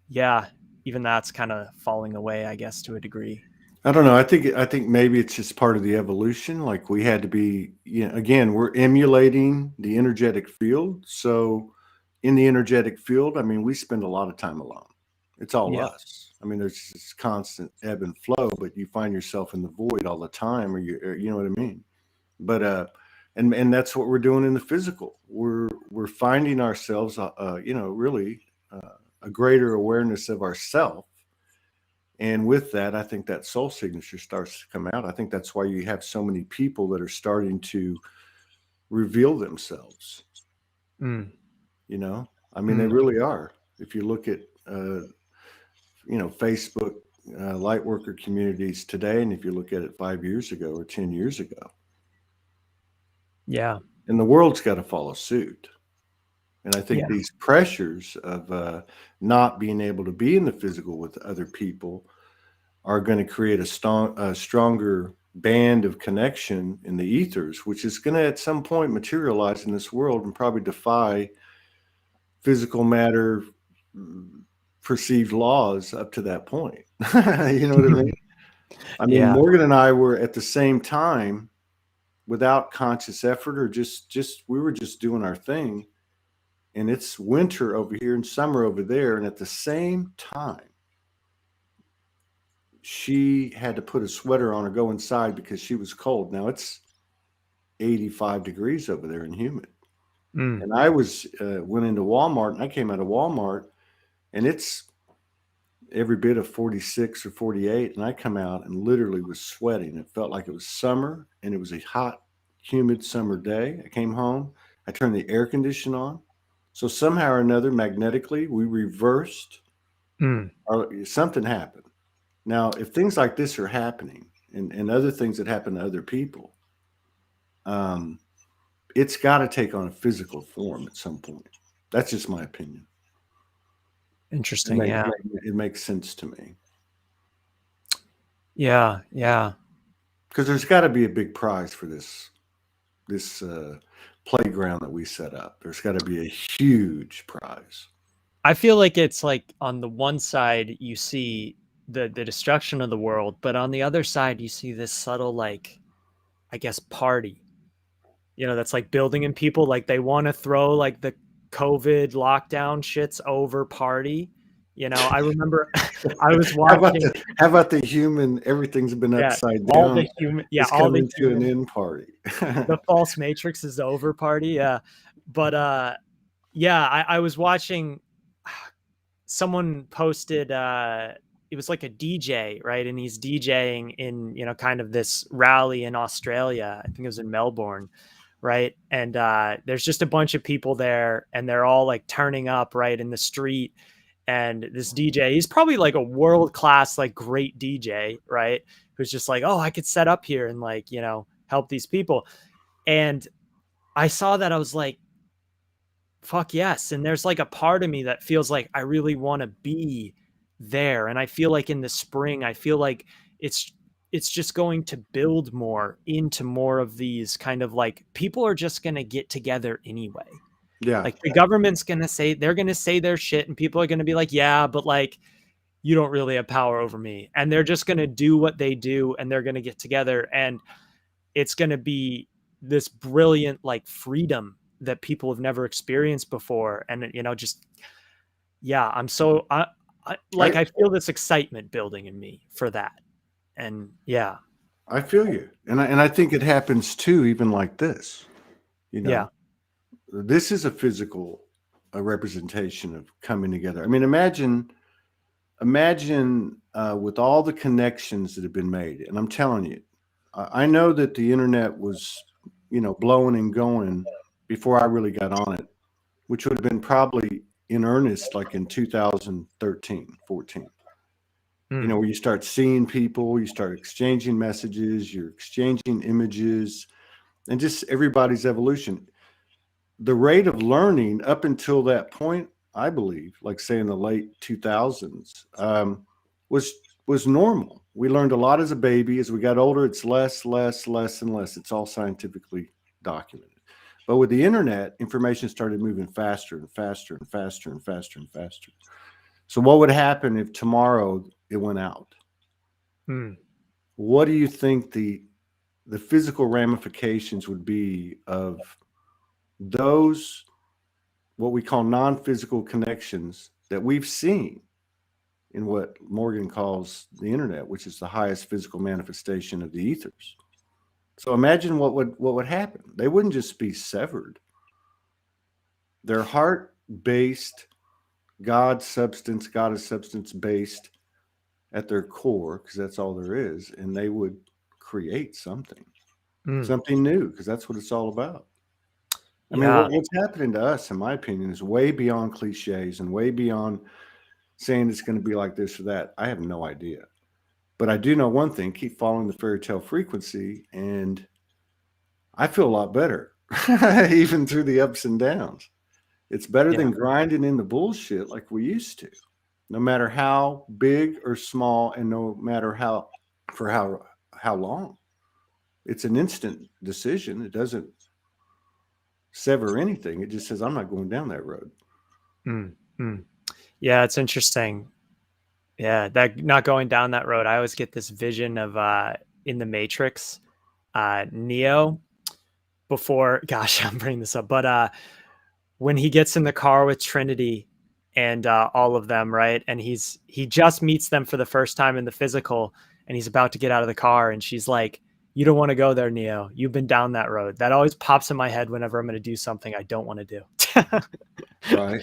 yeah, even that's kind of falling away, I guess, to a degree.
I don't know. I think maybe it's just part of the evolution. Like we had to be, again, we're emulating the energetic field. So in the energetic field, I mean, we spend a lot of time alone. It's all
Yeah.
us. I mean, there's this constant ebb and flow, but you find yourself in the void all the time, or you know what I mean? But And that's what we're doing in the physical. We're finding ourselves, really a greater awareness of ourself. And with that, I think that soul signature starts to come out. I think that's why you have so many people that are starting to reveal themselves.
Mm.
You know, I mean, they really are. If you look at, Facebook light worker communities today, and if you look at it 5 years ago or 10 years ago,
Yeah.
and the world's got to follow suit. And I think
Yeah.
these pressures of not being able to be in the physical with other people are going to create a stronger band of connection in the ethers, which is going to at some point materialize in this world and probably defy physical matter perceived laws up to that point. You know what I mean? I mean,
Yeah.
Morgan and I were at the same time, without conscious effort, or just we were just doing our thing. And it's winter over here and summer over there. And at the same time, she had to put a sweater on or go inside because she was cold. Now it's 85 degrees over there and humid. And I went into Walmart, and I came out of Walmart, and it's every bit of 46 or 48. And I come out and literally was sweating. It felt like it was summer, and it was a hot, humid summer day. I came home, I turned the air conditioner on. So somehow or another, magnetically, we reversed, or something happened. Now, if things like this are happening, and other things that happen to other people, it's got to take on a physical form at some point. That's just my opinion.
Interesting.
It makes sense to me.
Yeah. Yeah.
Because there's got to be a big prize for this playground that we set up. There's got to be a huge prize.
I feel like it's like on the one side you see the destruction of the world, but on the other side you see this subtle, like, I guess, party. That's like building in people, like they want to throw like the COVID lockdown shit's over party. I remember I was watching.
How about the human? Everything's been upside down.
All the human,
it's
all the
to an end party.
The false matrix is over party. Yeah, but I was watching. Someone posted. It was like a DJ, right? And he's DJing in kind of this rally in Australia. I think it was in Melbourne. Right. And there's just a bunch of people there, and they're all like turning up right in the street. And this DJ, he's probably like a world-class, like great DJ, right? Who's just like, oh, I could set up here and like, help these people. And I saw that, I was like, fuck yes. And there's like a part of me that feels like I really want to be there. And I feel like in the spring, I feel like it's just going to build more into more of these kind of like, people are just going to get together anyway.
Yeah.
Like the government's going to say, they're going to say their shit, and people are going to be like, yeah, but like, you don't really have power over me. And they're just going to do what they do, and they're going to get together, and it's going to be this brilliant like freedom that people have never experienced before. And I'm so, I feel this excitement building in me for that. And yeah,
I feel you. And I think it happens too, even like this,
Yeah.
This is a physical representation of coming together. I mean, imagine with all the connections that have been made. And I'm telling you, I know that the internet was, blowing and going before I really got on it, which would have been probably in earnest, like in 2013, 14. Where you start seeing people, you start exchanging messages, you're exchanging images, and just everybody's evolution. The rate of learning up until that point, I believe, like say in the late 2000s, was normal. We learned a lot as a baby. As we got older, it's less and less. It's all scientifically documented. But with the internet, information started moving faster and faster and faster and faster and faster. So what would happen if tomorrow it went out? What do you think the physical ramifications would be of those, what we call non-physical connections that we've seen in what Morgan calls the internet, which is the highest physical manifestation of the ethers? So imagine what would happen. They wouldn't just be severed. They're heart-based, God substance, God is substance-based at their core, because that's all there is, and they would create something new, because that's what it's all about. I mean,
Yeah.
what's happening to us, in my opinion, is way beyond cliches and way beyond saying it's going to be like this or that. I have no idea. But I do know one thing: keep following the fairy tale frequency, and I feel a lot better, even through the ups and downs. It's better
Yeah.
than grinding in the bullshit like we used to, no matter how big or small, and no matter how long. It's an instant decision. It doesn't sever anything. It just says, I'm not going down that road.
Yeah, it's interesting. Yeah, that not going down that road. I always get this vision of in the Matrix, Neo before, gosh, I'm bringing this up, but when he gets in the car with Trinity and all of them, right? And he just meets them for the first time in the physical, and he's about to get out of the car, and she's like, "You don't want to go there, Neo. You've been down that road." That always pops in my head whenever I'm going to do something I don't want to do.
Right.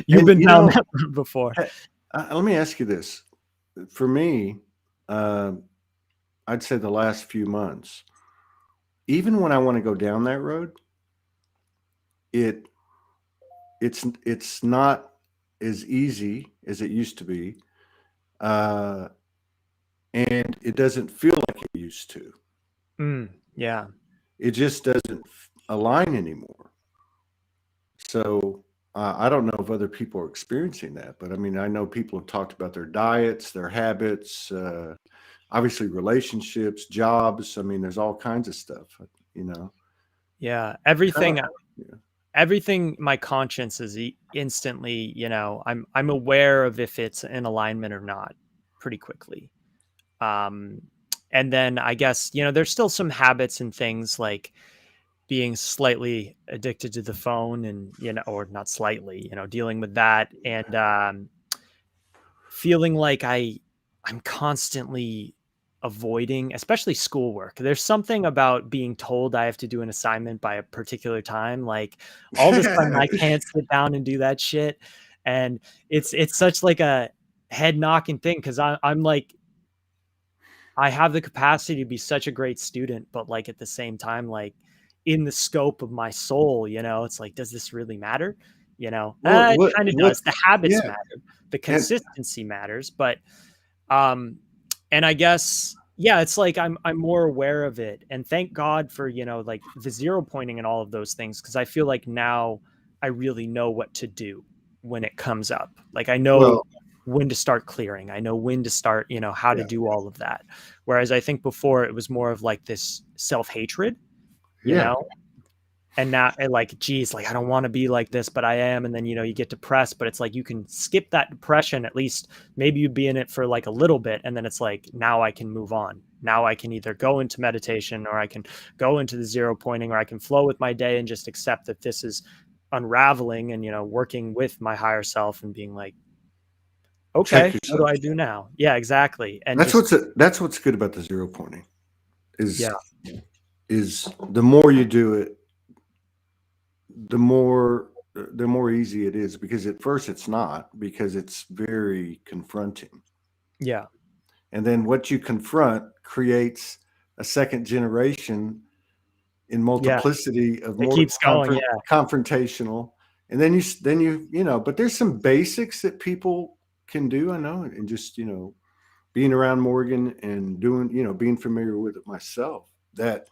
You've
And,
been down that road before.
Let me ask you this. For me, I'd say the last few months, even when I want to go down that road, it's not as easy as it used to be, and it doesn't feel like it used to.
Yeah.
It just doesn't align anymore. So I don't know if other people are experiencing that, but I mean, I know people have talked about their diets, their habits, obviously relationships, jobs. I mean, there's all kinds of stuff, you know.
Yeah. Everything.
Yeah.
Everything, my conscience is instantly, I'm aware of if it's in alignment or not pretty quickly. And then I guess, there's still some habits and things like being slightly addicted to the phone and, or not slightly, dealing with that and feeling like I'm constantly avoiding, especially schoolwork. There's something about being told I have to do an assignment by a particular time. Like all this time I can't sit down and do that shit. And it's such like a head knocking thing. Cause I'm like, I have the capacity to be such a great student, but like at the same time, like in the scope of my soul, it's like, does this really matter? It kind of does. The habits
Yeah.
matter. The consistency matters, but and I guess, yeah, it's like I'm more aware of it. And thank God for, like the zero pointing and all of those things. Cause I feel like now I really know what to do when it comes up. Like I know when to start clearing. I know when to start, how to do all of that. Whereas I think before it was more of like this self-hatred, you know? And now, like, geez, like I don't want to be like this, but I am. And then, you get depressed, but it's like you can skip that depression. At least maybe you'd be in it for like a little bit. And then it's like, now I can move on. Now I can either go into meditation or I can go into the zero pointing or I can flow with my day and just accept that this is unraveling and, working with my higher self and being like, okay, what do I do now? Yeah, exactly. And
that's what's good about the zero pointing is the more you do it, the more easy it is, because at first it's not, because it's very confronting.
Yeah.
And then what you confront creates a second generation in multiplicity of more
keeps going,
confrontational. And then but there's some basics that people can do, I know, and just, being around Morgan and doing, being familiar with it myself, that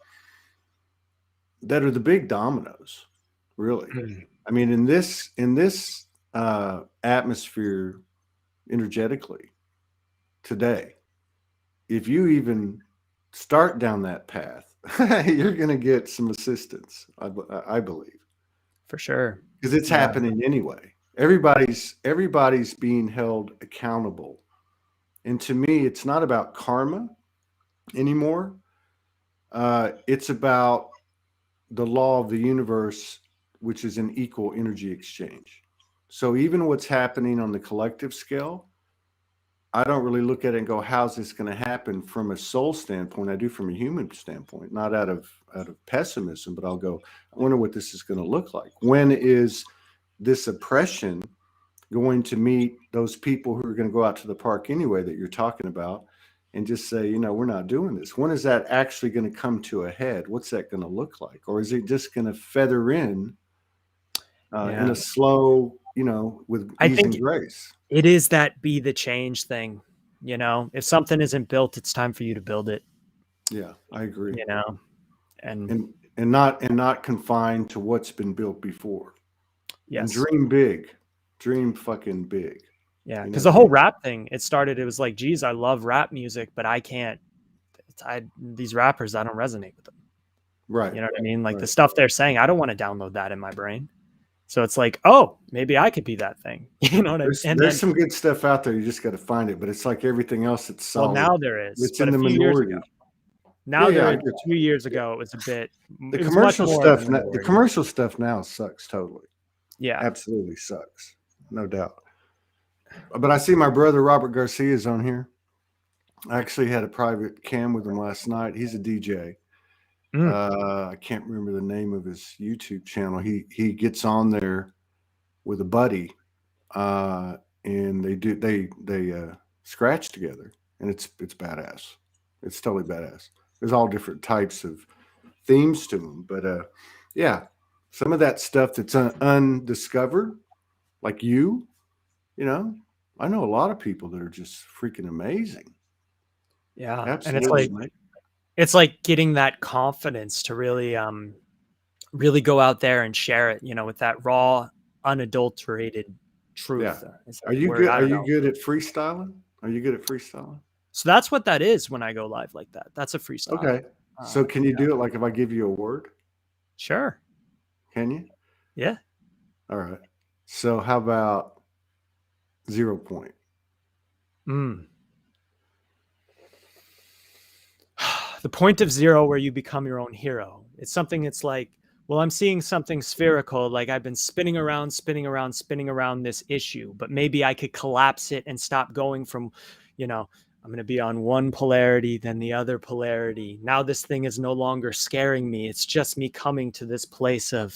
are the big dominoes, really. I mean, in this atmosphere energetically today, if you even start down that path, you're going to get some assistance, I believe.
For sure.
Because it's happening anyway. Everybody's being held accountable. And to me, it's not about karma anymore. It's about the law of the universe, which is an equal energy exchange. So even what's happening on the collective scale, I don't really look at it and go, how's this going to happen from a soul standpoint? I do from a human standpoint, not out of pessimism, but I'll go, I wonder what this is going to look like. When is this oppression going to meet those people who are going to go out to the park anyway that you're talking about and just say, you know, we're not doing this? When is that actually going to come to a head? What's that going to look like? Or is it just going to feather in a slow, you know, with ease and grace?
It is that be the change thing. You know, if something isn't built, it's time for you to build it.
Yeah, I agree.
You know, and
not confined to what's been built before.
Yes.
And dream big. Dream fucking big.
Yeah, because the whole rap thing, it was like, geez, I love rap music, but I can't. These rappers, I don't resonate with them.
Right.
You know what I mean? Like the stuff they're saying, I don't want to download that in my brain. So it's like, oh, maybe I could be that thing. You know what I mean?
There's some good stuff out there. You just got to find it. But it's like everything else. It's solid.
Well, now there is.
It's in the minority.
Now there is. 2 years ago, it was a bit.
The commercial stuff. The commercial stuff now sucks totally.
Yeah,
absolutely sucks, no doubt. But I see my brother Robert Garcia is on here. I actually had a private cam with him last night. He's a DJ. I can't remember the name of his YouTube channel. He gets on there with a buddy, and they scratch together, and it's badass. It's totally badass. There's all different types of themes to them, but yeah, some of that stuff that's undiscovered, like you know, I know a lot of people that are just freaking amazing.
Yeah,
absolutely.
And it's like getting that confidence to really really go out there and share it, you know, with that raw, unadulterated truth.
Yeah. Are you good? Are you good at freestyling? Are you good at freestyling?
So that's what that is when I go live like that. That's a freestyle.
Okay. So can you do it like if I give you a word?
Sure.
Can you?
Yeah.
All right. So how about 0 point?
The point of zero where you become your own hero. It's something that's like, well, I'm seeing something spherical, like I've been spinning around this issue, but maybe I could collapse it and stop going from, you know, I'm going to be on one polarity, then the other polarity. Now this thing is no longer scaring me. It's just me coming to this place of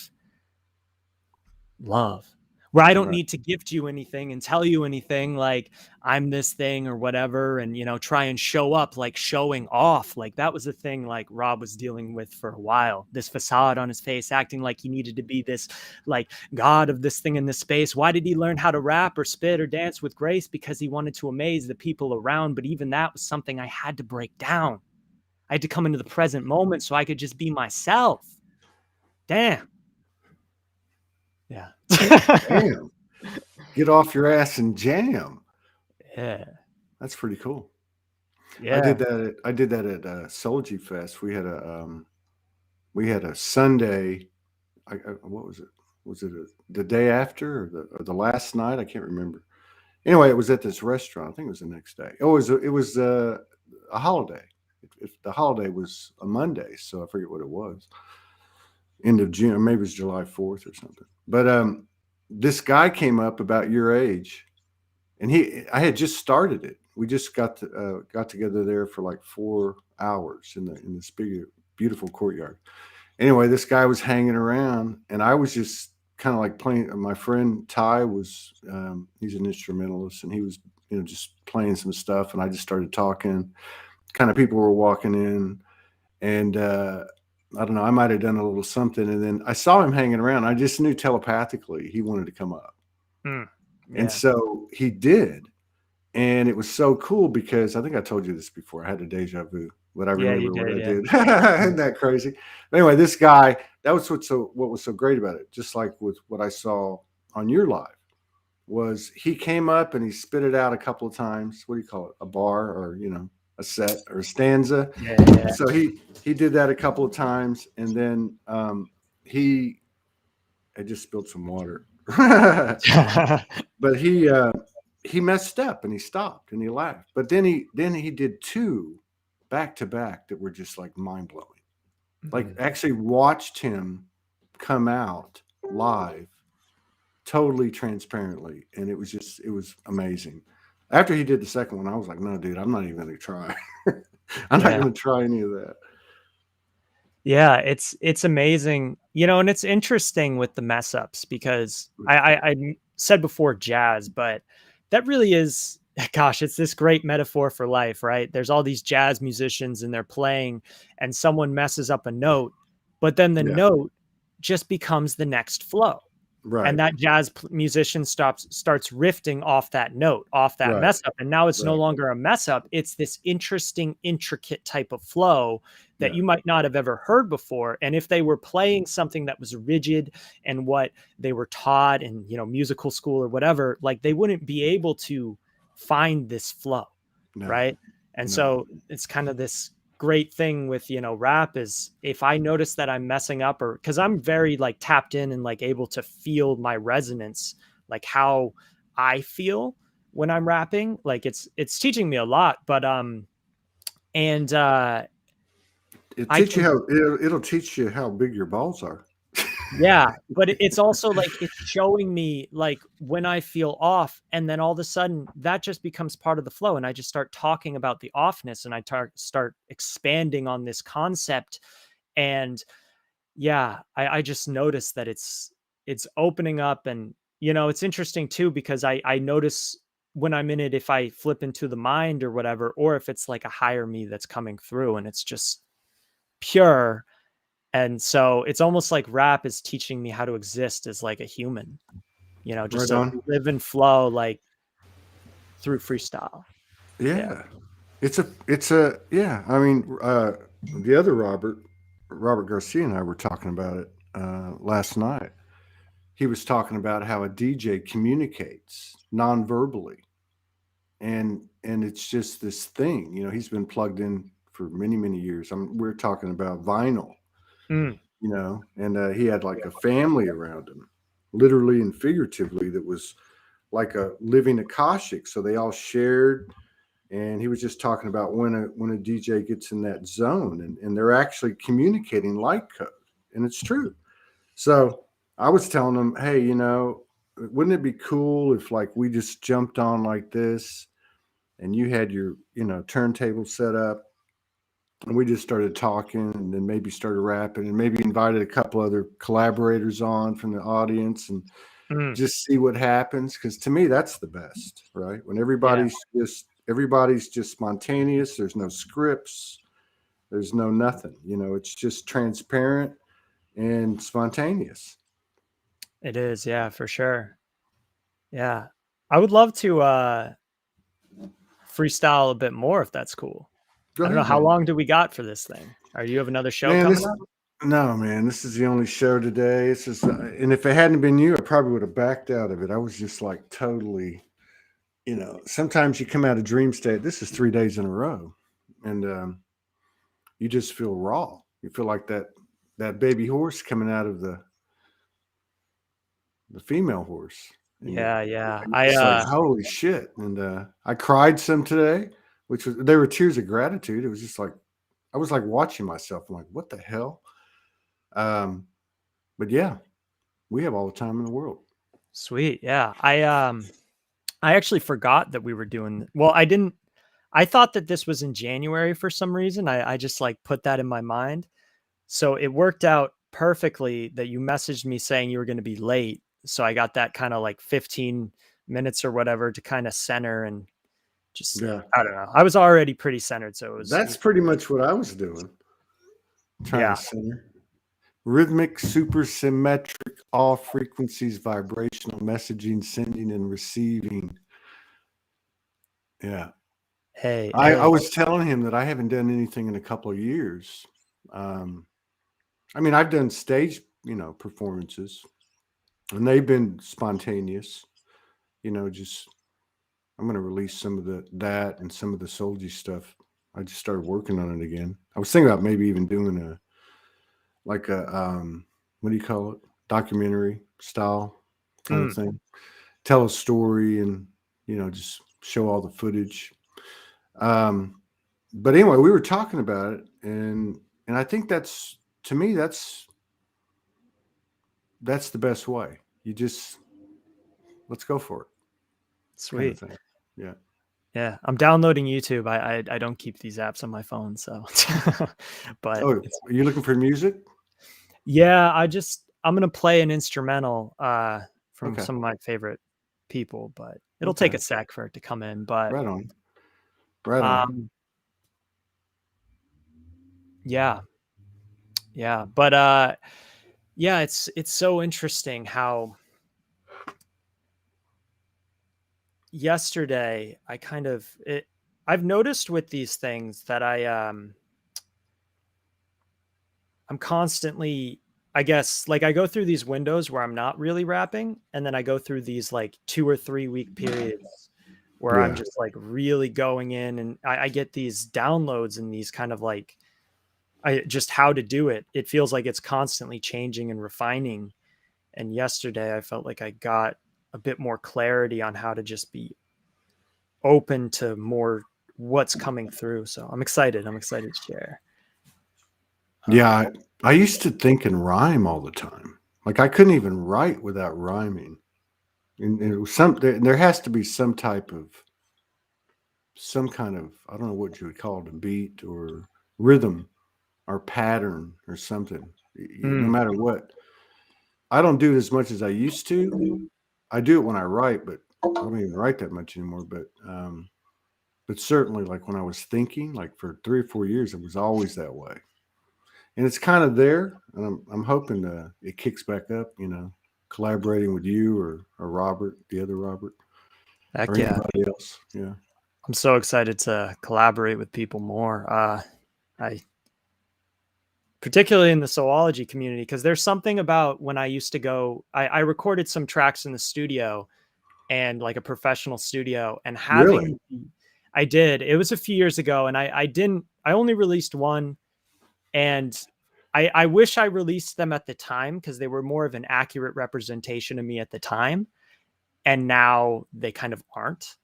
love, where I don't need to gift you anything and tell you anything like I'm this thing or whatever, and, you know, try and show up, like showing off. Like that was the thing like Rob was dealing with for a while, this facade on his face, acting like he needed to be this like god of this thing in this space. Why did he learn how to rap or spit or dance with grace? Because he wanted to amaze the people around. But even that was something I had to break down. I had to come into the present moment so I could just be myself. Damn. Yeah.
Damn. Get off your ass and jam.
Yeah.
That's pretty cool.
Yeah.
I did that at Soulogy Fest. We had a Sunday. What was it? Was it the day after or the last night? I can't remember. Anyway, it was at this restaurant. I think it was the next day. Oh, it was a holiday. If the holiday was a Monday, so I forget what it was. End of June, or maybe it was July 4th or something. But this guy came up about your age, and I had just started it. We just got together there for like 4 hours in this big, beautiful courtyard. Anyway, this guy was hanging around, and I was just kind of like playing. My friend Ty was, he's an instrumentalist, and he was, you know, just playing some stuff, and I just started talking. Kind of people were walking in, and I don't know, I might have done a little something, and then I saw him hanging around. I just knew telepathically he wanted to come up. Yeah. And so he did. And it was so cool because I think I told you this before. I had a deja vu, but I remember what I did. Isn't that crazy? But anyway, this guy, that was what was so great about it. Just like with what I saw on your live, was he came up and he spit it out a couple of times. What do you call it? A bar, or, you know, a set or a stanza. Yeah. So he did that a couple of times, and then I just spilled some water. But he messed up and he stopped and he laughed. But then he did 2 back to back that were just like mind blowing. Like actually watched him come out live totally transparently, and it was amazing. After he did the second one, I was like, no, dude, I'm not even going to try. I'm not
Yeah.
going to try any of that.
Yeah, it's amazing, you know, and it's interesting with the mess ups because I said before jazz, but that really is, gosh, it's this great metaphor for life, right? There's all these jazz musicians and they're playing, and someone messes up a note, but then the
Yeah.
note just becomes the next flow.
Right.
And that musician starts riffing off that note, off that
Right.
mess up, and now it's no
Right.
longer a mess up. It's this interesting, intricate type of flow that
Yeah.
you might not have ever heard before. And if they were playing something that was rigid and what they were taught in, you know, musical school or whatever, like they wouldn't be able to find this flow,
No.
right? And
No.
so it's kind of this great thing with, you know, rap is if I notice that I'm messing up, or because I'm very like tapped in and like able to feel my resonance, like how I feel when I'm rapping, like it's teaching me a lot. But and
It'll
I
teach you
can,
how it'll teach you how big your balls are.
yeah, but it's also like it's showing me like when I feel off, and then all of a sudden that just becomes part of the flow, and I just start talking about the offness, and I start expanding on this concept. And yeah, I just noticed that it's opening up. And you know, it's interesting too because I notice when I'm in it, if I flip into the mind or whatever, or if it's like a higher me that's coming through and it's just pure. And so it's almost like rap is teaching me how to exist as like a human, you know, just
Right
to
on.
live and flow like through freestyle. Yeah.
Yeah. It's a yeah. I mean, the other Robert Garcia and I were talking about it last night. He was talking about how a DJ communicates non-verbally, and it's just this thing. You know, he's been plugged in for many years. We're talking about vinyl.
Mm,
You know, and he had like a family around him, literally and figuratively, that was like a living Akashic. So they all shared. And he was just talking about when a DJ gets in that zone, and they're actually communicating light code, and it's true. So I was telling him, hey, you know, wouldn't it be cool if like we just jumped on like this, and you had your, you know, turntable set up, and we just started talking, and then maybe started rapping, and maybe invited a couple other collaborators on from the audience, and
mm,
just see what happens. Because to me, that's the best, right? When
yeah,
everybody's just spontaneous. There's no scripts. There's no nothing. You know, it's just transparent and spontaneous.
it is. Yeah, for sure. Yeah. I would love to freestyle a bit more if that's cool.
Go
I don't know,
ahead,
how
man.
long do we got for this thing? Are you have another show
Man,
coming
this
up?
no, man. This is the only show today. It's just, and if it hadn't been you, I probably would have backed out of it. I was just like totally, you know. Sometimes you come out of dream state. This is 3 days in a row, and you just feel raw. You feel like that baby horse coming out of the female horse, and
Yeah, yeah.
it's like holy shit. And I cried some today, which was they were tears of gratitude. It was just like I was like watching myself. I'm like, what the hell? But yeah, we have all the time in the world.
Sweet. Yeah. I actually forgot that we were doing, well, I thought that this was in January for some reason. I just like put that in my mind. So it worked out perfectly that you messaged me saying you were going to be late. So I got that kind of like 15 minutes or whatever to kind of center and just,
Yeah,
I don't know. I was already pretty centered. So it
that's
was
pretty much what I was doing. Trying
yeah.
to center. Rhythmic, supersymmetric, all frequencies, vibrational messaging, sending and receiving. Yeah.
Hey,
I
hey.
was telling him that I haven't done anything in a couple of years. I mean, I've done stage, you know, performances, and they've been spontaneous. You know, just I'm going to release some of that and some of the Soulogy stuff. I just started working on it again. I was thinking about maybe even doing a like a what do you call it, documentary style kind of
Mm,
thing. Tell a story and, you know, just show all the footage. Um, but anyway, we were talking about it, and I think that's to me that's the best way. You just let's go for it, kind of
sweet.
thing. Yeah.
Yeah, I'm downloading YouTube. I don't keep these apps on my phone, so but
Oh, are you looking for music?
yeah, I'm gonna play an instrumental from
Okay.
some of my favorite people, but it'll take
Okay.
a sec for it to come in. But
Right on. Right on.
um yeah, yeah. But yeah, it's so interesting how yesterday I've noticed with these things that I'm constantly, I guess, like I go through these windows where I'm not really rapping, and then I go through these like 2 or 3 week periods where I'm
Yeah.
just like really going in, and I get these downloads and these kind of like just how to do it. It feels like it's constantly changing and refining. And yesterday I felt like I got a bit more clarity on how to just be open to more what's coming through. So I'm excited. I'm excited to share.
Yeah. I used to think and rhyme all the time. Like I couldn't even write without rhyming. And it was there has to be some kind of, I don't know what you would call it, a beat or rhythm or pattern or something. No
Mm,
matter what. I don't do it as much as I used to. I do it when I write, but I don't even write that much anymore. But certainly, like when I was thinking, like for 3 or 4 years, it was always that way. And it's kind of there, and I'm hoping it kicks back up. Collaborating with you or Robert, the other Robert, or
heck yeah.
anybody else. Yeah.
I'm so excited to collaborate with people more. I particularly in the Soulogy community, because there's something about when I used to go, I recorded some tracks in the studio and like a professional studio, and
Really?
I did. It was a few years ago, and I only released one, and I wish I released them at the time because they were more of an accurate representation of me at the time. And now they kind of aren't,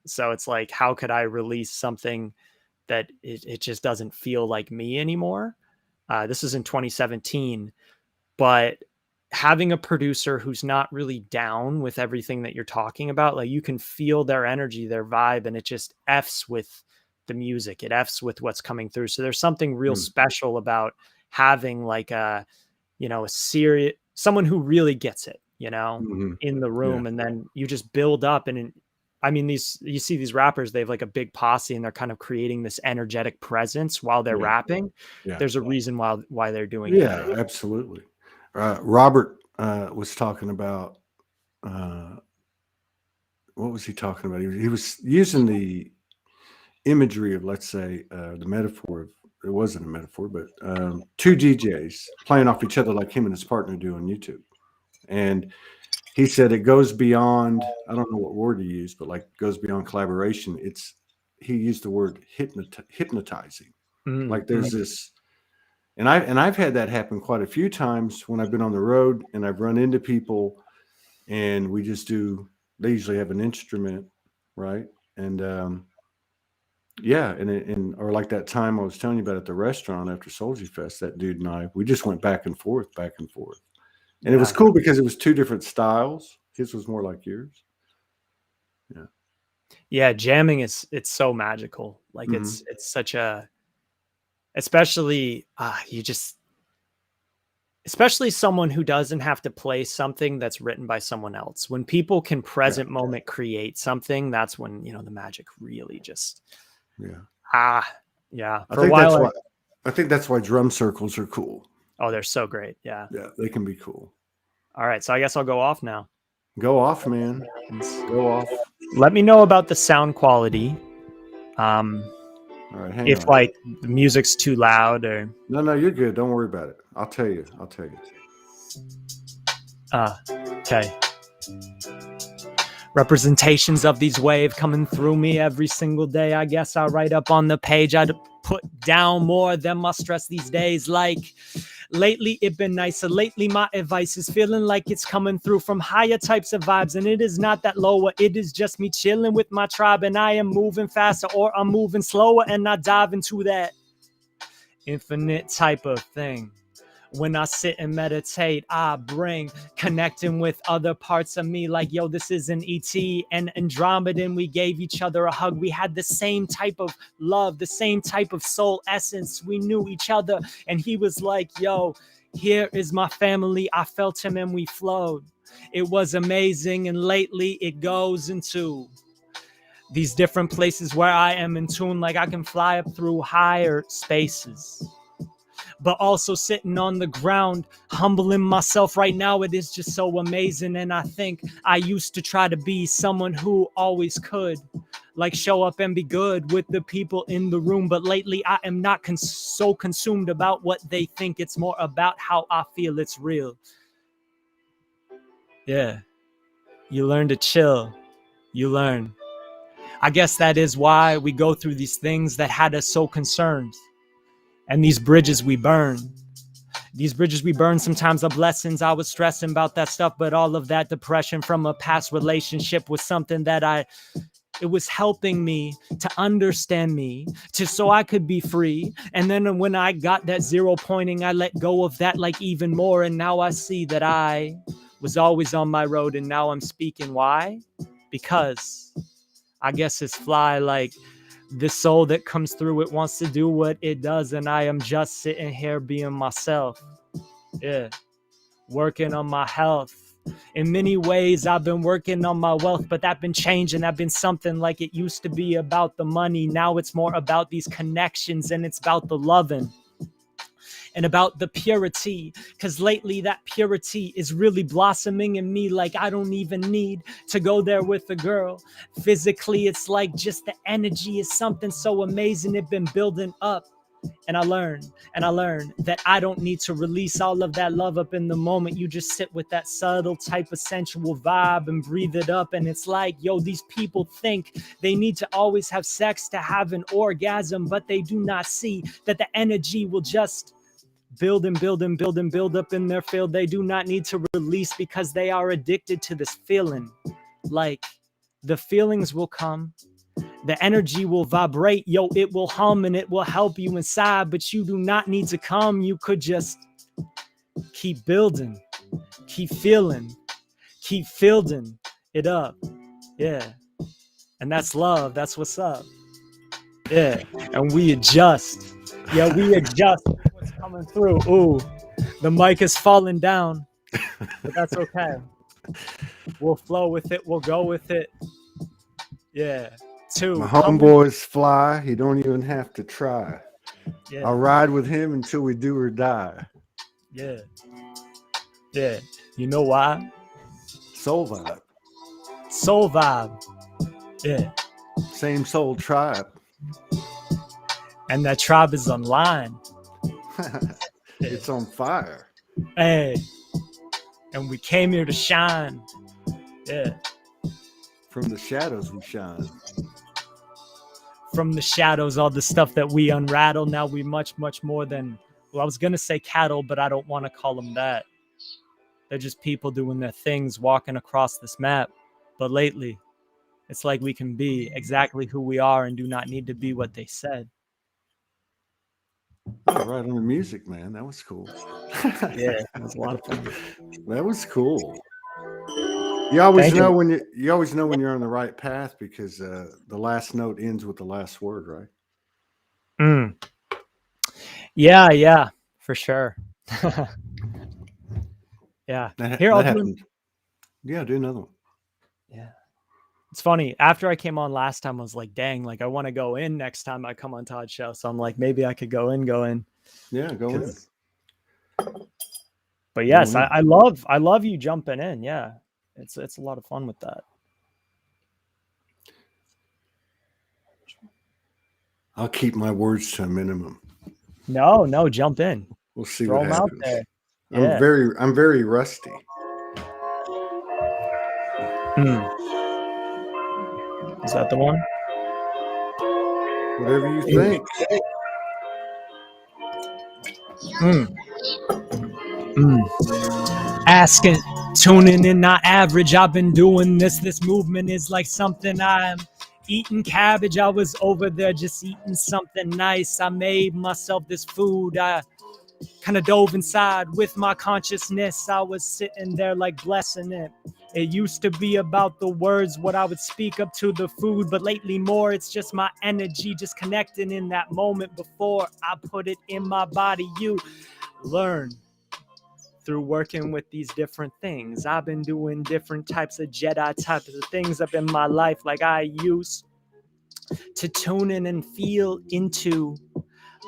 So it's like, how could I release something that it just doesn't feel like me anymore? This is in 2017, but having a producer who's not really down with everything that you're talking about, like you can feel their energy, their vibe, and it just F's with the music. It F's with what's coming through. So there's something real
Mm.
special about having like a serious, someone who really gets it,
Mhm.
in the
Yeah.
room. And then you just build up. I mean, you see these rappers, they have like a big posse and they're kind of creating this energetic presence while they're
Yeah.
rapping.
Yeah.
There's a reason why they're doing it.
Yeah. Absolutely. Robert was talking about. What was he talking about? He was using the imagery of, let's say, the metaphor of, it wasn't a metaphor, but two DJs playing off each other like him and his partner do on YouTube. And he said it goes beyond, I don't know what word he used, but like goes beyond collaboration. He used the word hypnotizing. Like there's this, and I've had that happen quite a few times when I've been on the road and I've run into people and we just they usually have an instrument, right? And yeah, or like that time I was telling you about at the restaurant after Soulsy Fest, that dude and we just went back and forth. And it was cool because it was two different styles. His was more like yours. Yeah.
Yeah, jamming it's so magical. Like
Mm-hmm.
it's such a, especially especially someone who doesn't have to play something that's written by someone else. When people can present moment create something, that's when, the magic really just yeah.
I think that's why drum circles are cool.
Oh, they're so great. Yeah.
Yeah, they can be cool.
All right, so I guess I'll go off now.
Go off, man. Go off.
Let me know about the sound quality.
All right, hang
if
on.
like the music's too loud or
No, you're good. Don't worry about it. I'll tell you.
Okay. Representations of these waves coming through me every single day. I guess I write up on the page. I'd put down more than my stress these days. Like lately it been nicer. Lately my advice is feeling like it's coming through from higher types of vibes. And it is not that lower. It is just me chilling with my tribe. And I am moving faster or I'm moving slower. And I dive into that infinite type of thing. When I sit and meditate, I bring connecting with other parts of me. Like, yo, this isn't E.T. and Andromedan. We gave each other a hug. We had the same type of love, the same type of soul essence. We knew each other. And he was like, yo, here is my family. I felt him and we flowed. It was amazing. And lately it goes into these different places where I am in tune. Like I can fly up through higher spaces, but also sitting on the ground, humbling myself right now. It is just so amazing. And I think I used to try to be someone who always could, like show up and be good with the people in the room. But lately I am not so consumed about what they think. It's more about how I feel it's real. Yeah. You learn to chill. You learn. I guess that is why we go through these things that had us so concerned. And these bridges we burn. These bridges we burn sometimes are blessings. I was stressing about that stuff, but all of that depression from a past relationship was something that it was helping me to understand me, so I could be free. And then when I got that 0 pointing, I let go of that like even more. And now I see that I was always on my road, and now I'm speaking. Why? Because I guess it's fly, like the soul that comes through, it wants to do what it does. And I am just sitting here being myself. Yeah. Working on my health. In many ways, I've been working on my wealth, but that's been changing. I've been something like it used to be about the money. Now it's more about these connections, and it's about the loving and about the purity. Because lately that purity is really blossoming in me. Like I don't even need to go there with a girl. Physically, it's like just the energy is something so amazing. It's been building up. And I learned that I don't need to release all of that love up in the moment. You just sit with that subtle type of sensual vibe and breathe it up. And it's like, yo, these people think they need to always have sex to have an orgasm, but they do not see that the energy will just build and build and build and build up in their field. They do not need to release because they are addicted to this feeling. Like the feelings will come. The energy will vibrate, yo, it will hum and it will help you inside, but you do not need to come. You could just keep building, keep feeling, keep building it up. Yeah. And that's love. That's what's up. Yeah. And we adjust. Yeah, we adjust what's coming through. Ooh, the mic is falling down, but that's okay. We'll flow with it. We'll go with it. Yeah.
My homeboy's fly. He don't even have to try.
Yeah.
I'll ride with him until we do or die.
Yeah. Yeah. You know why?
Soul vibe.
Soul vibe. Yeah.
Same soul tribe.
And that tribe is online.
It's on fire.
Hey. And we came here to shine. Yeah.
From the shadows we shine.
From the shadows, all the stuff that we unrattle. Now we much, much more than, well, I was going to say cattle, but I don't want to call them that. They're just people doing their things, walking across this map. But lately, it's like we can be exactly who we are and do not need to be what they said.
Oh, right on the music, man. That was cool.
Yeah, it was a lot of fun.
That was cool. You always know when you always know when you're on the right path because the last note ends with the last word, right?
Yeah, for sure. Yeah.
Here, I'll do. Yeah, do another one.
Yeah. It's funny. After I came on last time, I was like, dang, like I want to go in next time I come on Todd's show. So I'm like, maybe I could go in.
Yeah, go in.
But yes, I love you jumping in. Yeah. It's a lot of fun with that.
I'll keep my words to a minimum.
No, jump in.
We'll see
Throw
what
them
happens.
out there.
Yeah. I'm very rusty.
Is that the one?
Whatever you think.
Asking, tuning in, not average. I've been doing this. This movement is like something I'm eating cabbage. I was over there just eating something nice. I made myself this food. I kind of dove inside with my consciousness. I was sitting there like blessing it. It used to be about the words, what I would speak up to the food, but lately more, it's just my energy, just connecting in that moment before I put it in my body. You learn through working with these different things. I've been doing different types of Jedi types of things up in my life, like I used to tune in and feel into.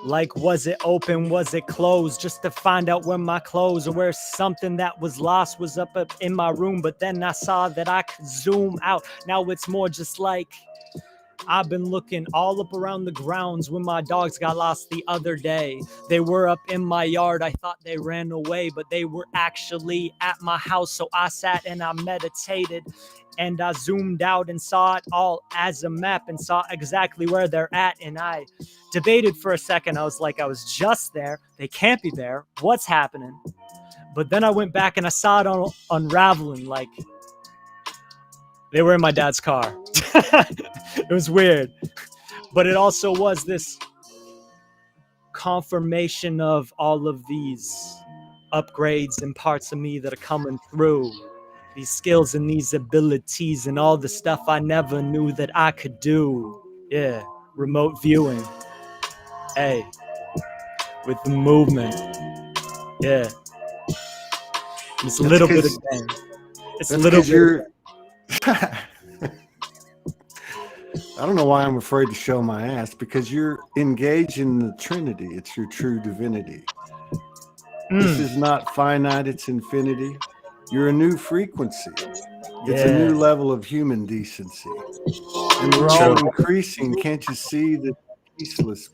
Like, was it open? Was it closed? Just to find out where my clothes or where something that was lost was up in my room. But then I saw that I could zoom out. Now it's more just like I've been looking all up around the grounds when my dogs got lost the other day. They were up in my yard. I thought they ran away, but they were actually at my house. So I sat and I meditated. And I zoomed out and saw it all as a map and saw exactly where they're at. And I debated for a second. I was like, I was just there. They can't be there. What's happening? But then I went back and I saw it unraveling. Like, they were in my dad's car. It was weird. But it also was this confirmation of all of these upgrades and parts of me that are coming through. These skills and these abilities and all the stuff I never knew that I could do. Yeah, remote viewing. Hey, with the movement. Yeah. It's a little bit of thing. It's a little bit.
I don't know why I'm afraid to show my ass, because you're engaged in the Trinity. It's your true divinity. This is not finite, it's infinity. You're a new frequency. It's a new level of human decency. And we're all increasing. Can't you see the peaceless?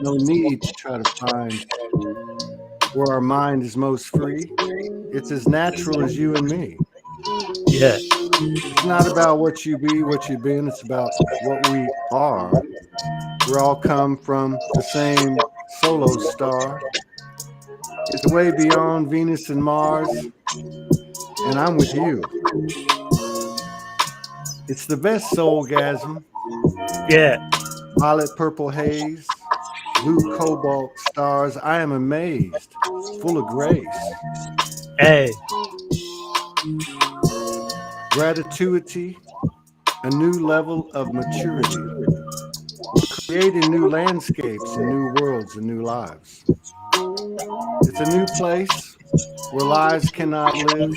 No need to try to find where our mind is most free. It's as natural as you and me.
Yeah.
It's not about what you be, what you've been. It's about what we are. We all come from the same solo star. It's way beyond Venus and Mars, and I'm with you. It's the best soulgasm.
Yeah.
Violet purple haze, blue cobalt stars. I am amazed, full of grace.
Hey.
Gratitude, a new level of maturity. We're creating new landscapes and new worlds and new lives. It's a new place where lies cannot live.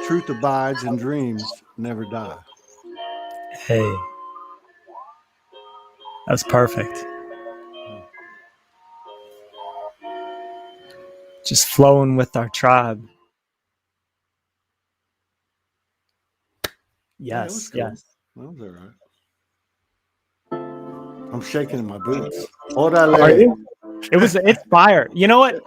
Truth abides and dreams never die.
Hey. That was perfect. Just flowing with our tribe. Yes,
Yeah,
yes.
That was all right. I'm shaking in my boots. Orale.
It's fire. You know what?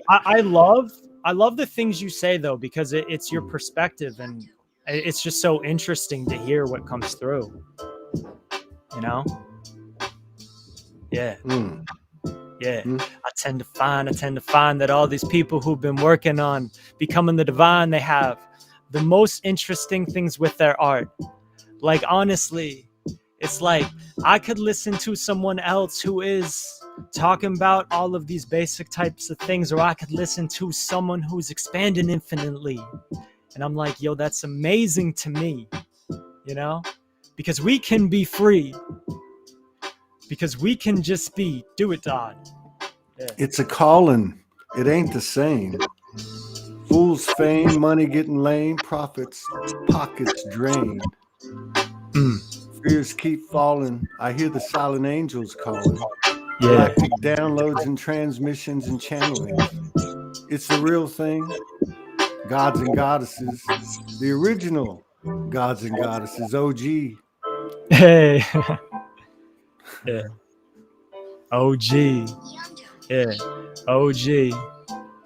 I love the things you say though, because it's your perspective and it's just so interesting to hear what comes through. You know? Yeah. Yeah. I tend to find that all these people who've been working on becoming the divine, they have the most interesting things with their art. Like, honestly, it's like I could listen to someone else who is talking about all of these basic types of things, or I could listen to someone who's expanding infinitely. And I'm like, yo, that's amazing to me, you know? Because we can be free. Because we can just be. Do it, Todd. Yeah.
It's a calling. It ain't the same. Fools fame, money getting lame, profits, pockets drained. Fears keep falling. I hear the silent angels calling. Galactic downloads and transmissions and channeling. It's the real thing. Gods and goddesses. The original gods and goddesses. OG.
Hey. Yeah. OG. Yeah. OG.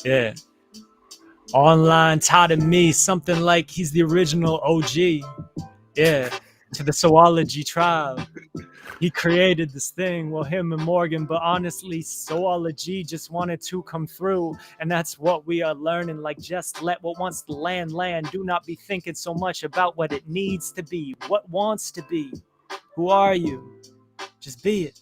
Yeah. Online taught me something like he's the original OG. Yeah. To the Soulogy tribe. He created this thing, well, him and Morgan, but honestly, Soulogy just wanted to come through, and that's what we are learning. Like, just let what wants to land. Do not be thinking so much about what it needs to be, what wants to be. Who are you? Just be it.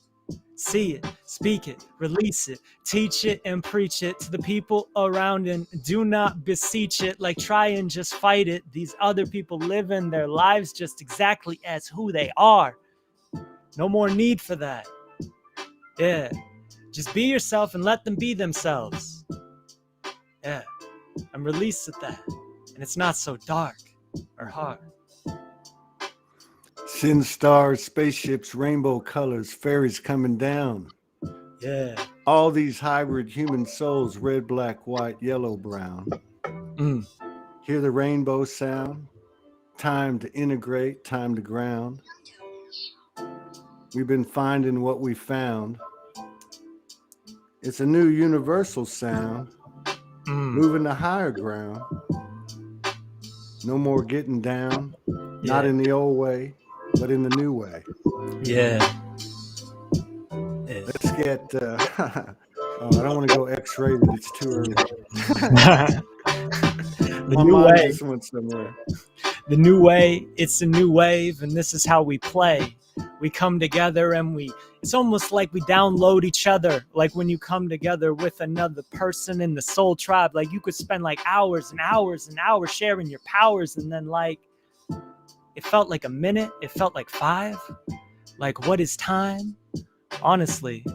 See it, speak it, release it, teach it and preach it to the people around, and do not beseech it, like try and just fight it. These other people living their lives just exactly as who they are. No more need for that. Yeah, just be yourself and let them be themselves. Yeah, and release at that. And it's not so dark or hard.
Sin stars, spaceships, rainbow colors, fairies coming down.
Yeah.
All these hybrid human souls, red, black, white, yellow, brown. Hear the rainbow sound. Time to integrate, time to ground. We've been finding what we found. It's a new universal sound. Moving to higher ground. No more getting down. Not in the old way, but in the new way.
Yeah.
Let's get, I don't want to go X-rated, it's too early.
The new way.
Just went somewhere.
The new way, it's a new wave, and this is how we play. We come together and it's almost like we download each other. Like when you come together with another person in the soul tribe, like you could spend like hours and hours and hours sharing your powers, and then like, it felt like a minute, it felt like 5. Like, what is time? Honestly,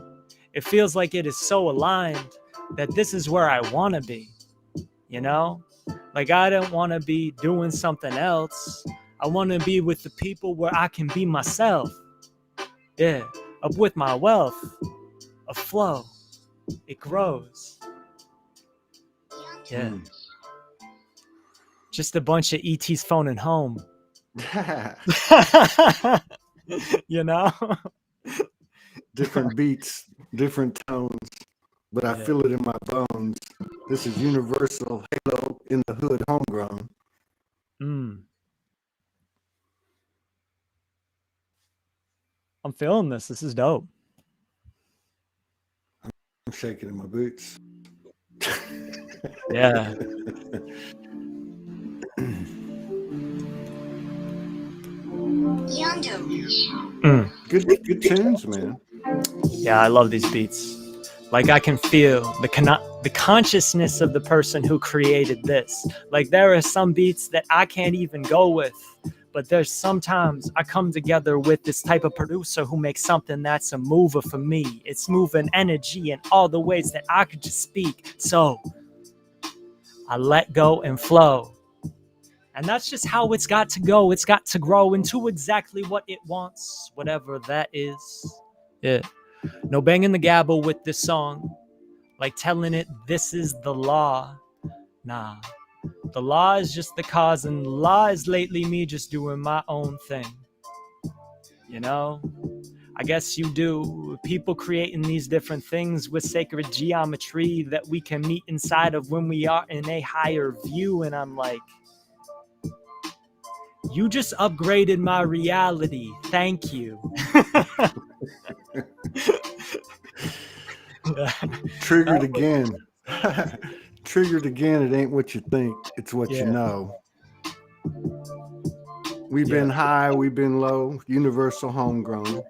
it feels like it is so aligned that this is where I want to be, you know? Like, I don't want to be doing something else. I want to be with the people where I can be myself. Yeah, up with my wealth, a flow, it grows. Yeah. Just a bunch of ETs phoning home. You know?
Different beats, different tones, but I feel it in my bones. This is universal halo in the hood, homegrown.
I'm feeling this. This is dope.
I'm shaking in my boots.
Yeah.
Good tunes, man.
Yeah, I love these beats. Like, I can feel the consciousness of the person who created this. Like, there are some beats that I can't even go with, but there's sometimes I come together with this type of producer who makes something that's a mover for me. It's moving energy in all the ways that I could just speak. So I let go and flow. And that's just how it's got to go. It's got to grow into exactly what it wants, whatever that is. Yeah. No banging the gavel with this song, like telling it this is the law. Nah, the law is just the cause, and the law is lately me just doing my own thing. You know, I guess you do. People creating these different things with sacred geometry that we can meet inside of when we are in a higher view. And I'm like, you just upgraded my reality. Thank you.
Triggered again. Triggered again. It ain't what you think, it's what you know. We've been high, we've been low, universal homegrown.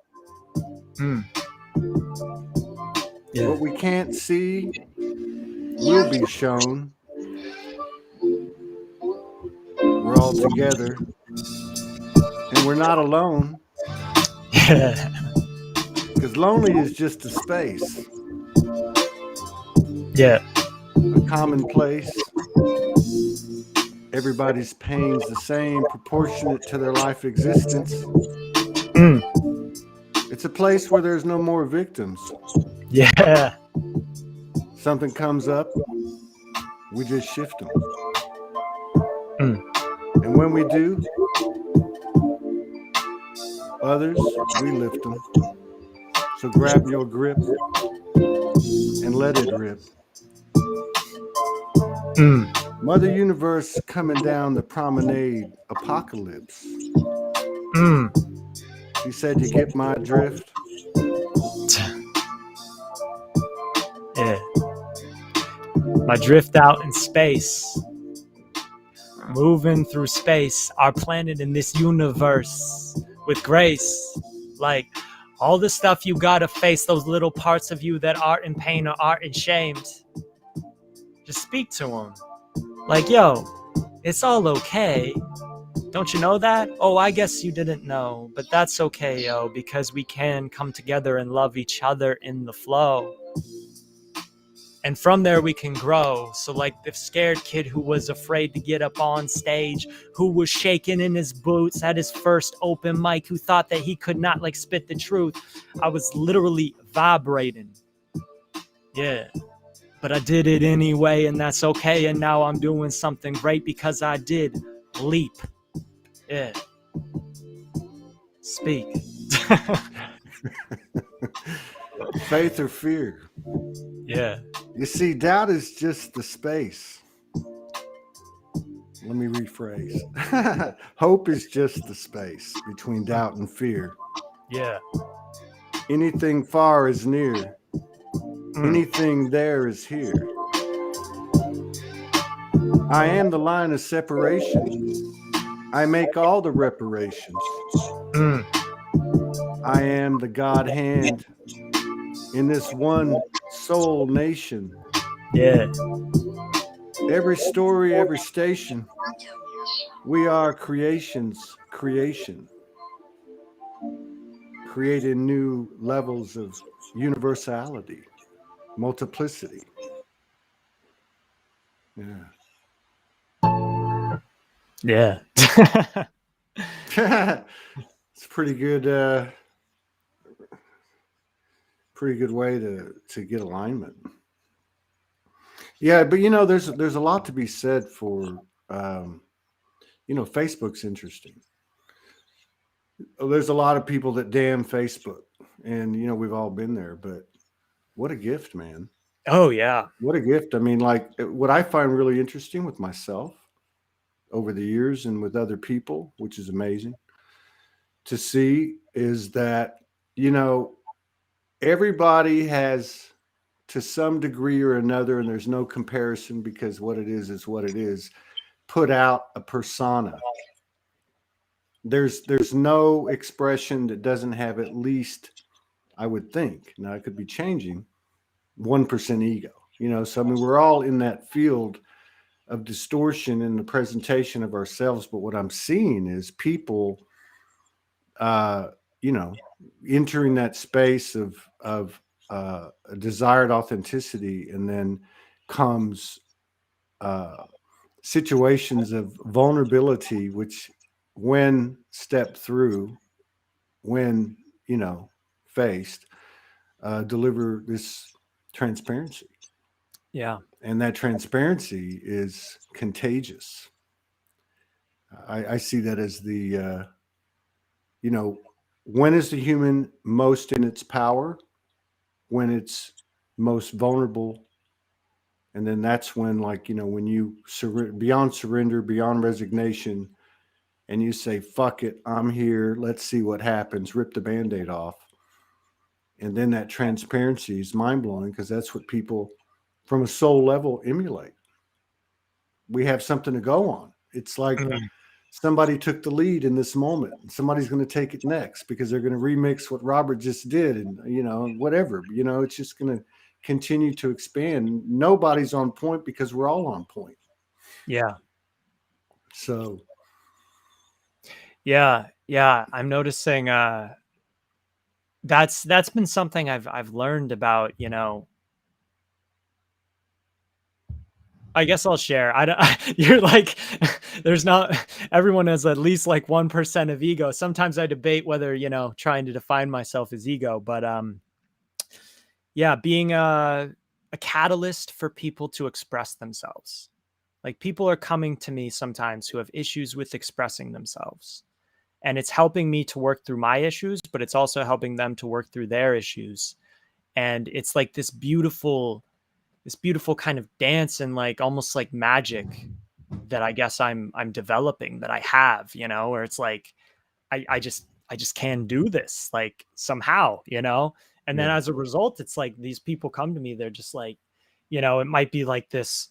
What we can't see will be shown. We're all together, and we're not alone. Because lonely is just a space.
Yeah.
A common place. Everybody's pain's the same, proportionate to their life existence. It's a place where there's no more victims.
Yeah.
Something comes up, we just shift them. And when we do, others, we lift them. So grab your grip and let it rip. Mother Universe coming down the promenade apocalypse. She said, you get my drift?
Yeah. My drift out in space. Moving through space, our planet in this universe with grace. Like, All the stuff you gotta face, those little parts of you that are in pain or are ashamed. Just speak to them. Like, yo, it's all okay. Don't you know that? Oh, I guess you didn't know, but that's okay, yo, because we can come together and love each other in the flow. And from there we can grow. So like the scared kid who was afraid to get up on stage, who was shaking in his boots at his first open mic, who thought that he could not like spit the truth. I was literally vibrating. Yeah. But I did it anyway, and that's okay. And now I'm doing something great because I did leap. Yeah. Speak.
Faith or fear?
Yeah.
You see, doubt is just the space. Let me rephrase. Hope is just the space between doubt and fear.
Yeah.
Anything far is near. Anything there is here. I am the line of separation. I make all the reparations. I am the God hand in this one soul nation.
Yeah.
Every story, every station. We are creation's creation. Creating new levels of universality, multiplicity. Yeah.
Yeah.
It's pretty good way to get alignment. Yeah, but you know, there's a lot to be said for you know, Facebook's interesting. There's a lot of people that damn Facebook, and you know, we've all been there, but what a gift, man.
Oh, yeah.
What a gift. I mean, like, what I find really interesting with myself over the years and with other people, which is amazing to see, is that, you know, everybody has, to some degree or another, and there's no comparison because what it is what it is, put out a persona. There's no expression that doesn't have at least, I would think, now it could be changing, 1% ego. You know, so I mean, we're all in that field of distortion in the presentation of ourselves. But what I'm seeing is people, you know, entering that space of a desired authenticity, and then comes situations of vulnerability, which, when stepped through, when, you know, faced, deliver this transparency.
Yeah.
And that transparency is contagious. I see that as the, you know, when is the human most in its power? When it's most vulnerable. And then that's when, like, you know, when you beyond surrender, beyond resignation, and you say, fuck it, I'm here, let's see what happens, rip the Band-Aid off. And then that transparency is mind-blowing, because that's what people from a soul level emulate. We have something to go on. It's like somebody took the lead in this moment, and somebody's going to take it next, because they're going to remix what Robert just did, and, you know, whatever, you know, it's just going to continue to expand. Nobody's on point because we're all on point.
Yeah.
So
Yeah. I'm noticing that's been something I've learned about, you know. I guess I'll share. I don't, you're like, there's not, everyone has at least like 1% of ego. Sometimes I debate whether, you know, trying to define myself as ego, but yeah, being a catalyst for people to express themselves. Like, people are coming to me sometimes who have issues with expressing themselves, and it's helping me to work through my issues, but it's also helping them to work through their issues. And it's like this beautiful kind of dance, and like almost like magic that I guess I'm developing, that I have, you know, where it's like, I just can do this, like, somehow, you know. And then as a result, it's like these people come to me, they're just like, you know, it might be like this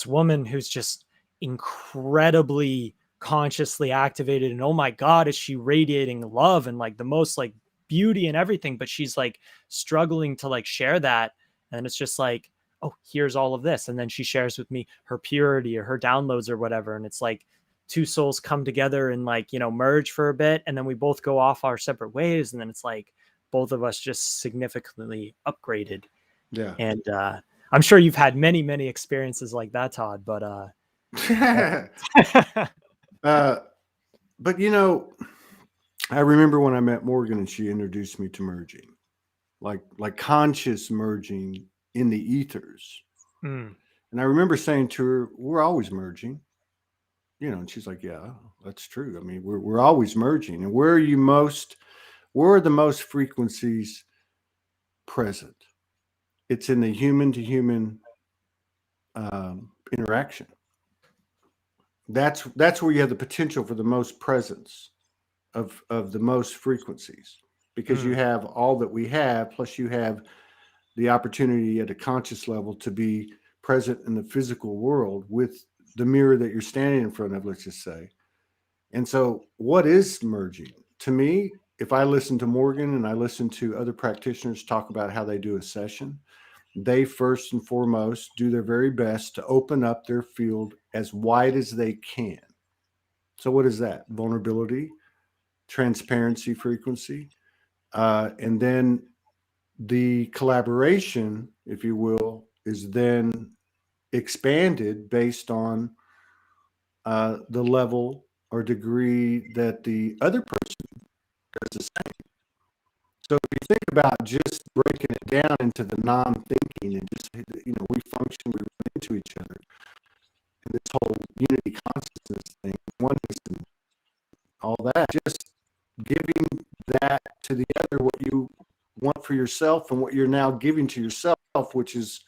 woman who's just incredibly consciously activated, and oh my God, is she radiating love and like the most like beauty and everything, but she's like struggling to like share that. And it's just like, oh, here's all of this. And then she shares with me her purity or her downloads or whatever. And it's like two souls come together and like, you know, merge for a bit. And then we both go off our separate ways. And then it's like both of us just significantly upgraded.
Yeah.
And I'm sure you've had many, many experiences like that, Todd, but
but you know, I remember when I met Morgan and she introduced me to merging, like conscious merging in the ethers. And I remember saying to her, we're always merging, you know, and she's like, yeah, that's true. I mean, we're always merging. And where are the most frequencies present? It's in the human to human interaction. That's where you have the potential for the most presence of the most frequencies, because you have all that we have, plus you have the opportunity at a conscious level to be present in the physical world with the mirror that you're standing in front of, let's just say. And so what is merging? To me, if I listen to Morgan and I listen to other practitioners talk about how they do a session, they first and foremost do their very best to open up their field as wide as they can. So what is that? Vulnerability, transparency, frequency, and then the collaboration, if you will, is then expanded based on the level or degree that the other person does the same. So if you think about just breaking it down into the non-thinking and just, you know, we function, we run into each other, and this whole unity consciousness thing, oneness and all that, just giving that to the other, what you want for yourself and what you're now giving to yourself, which is,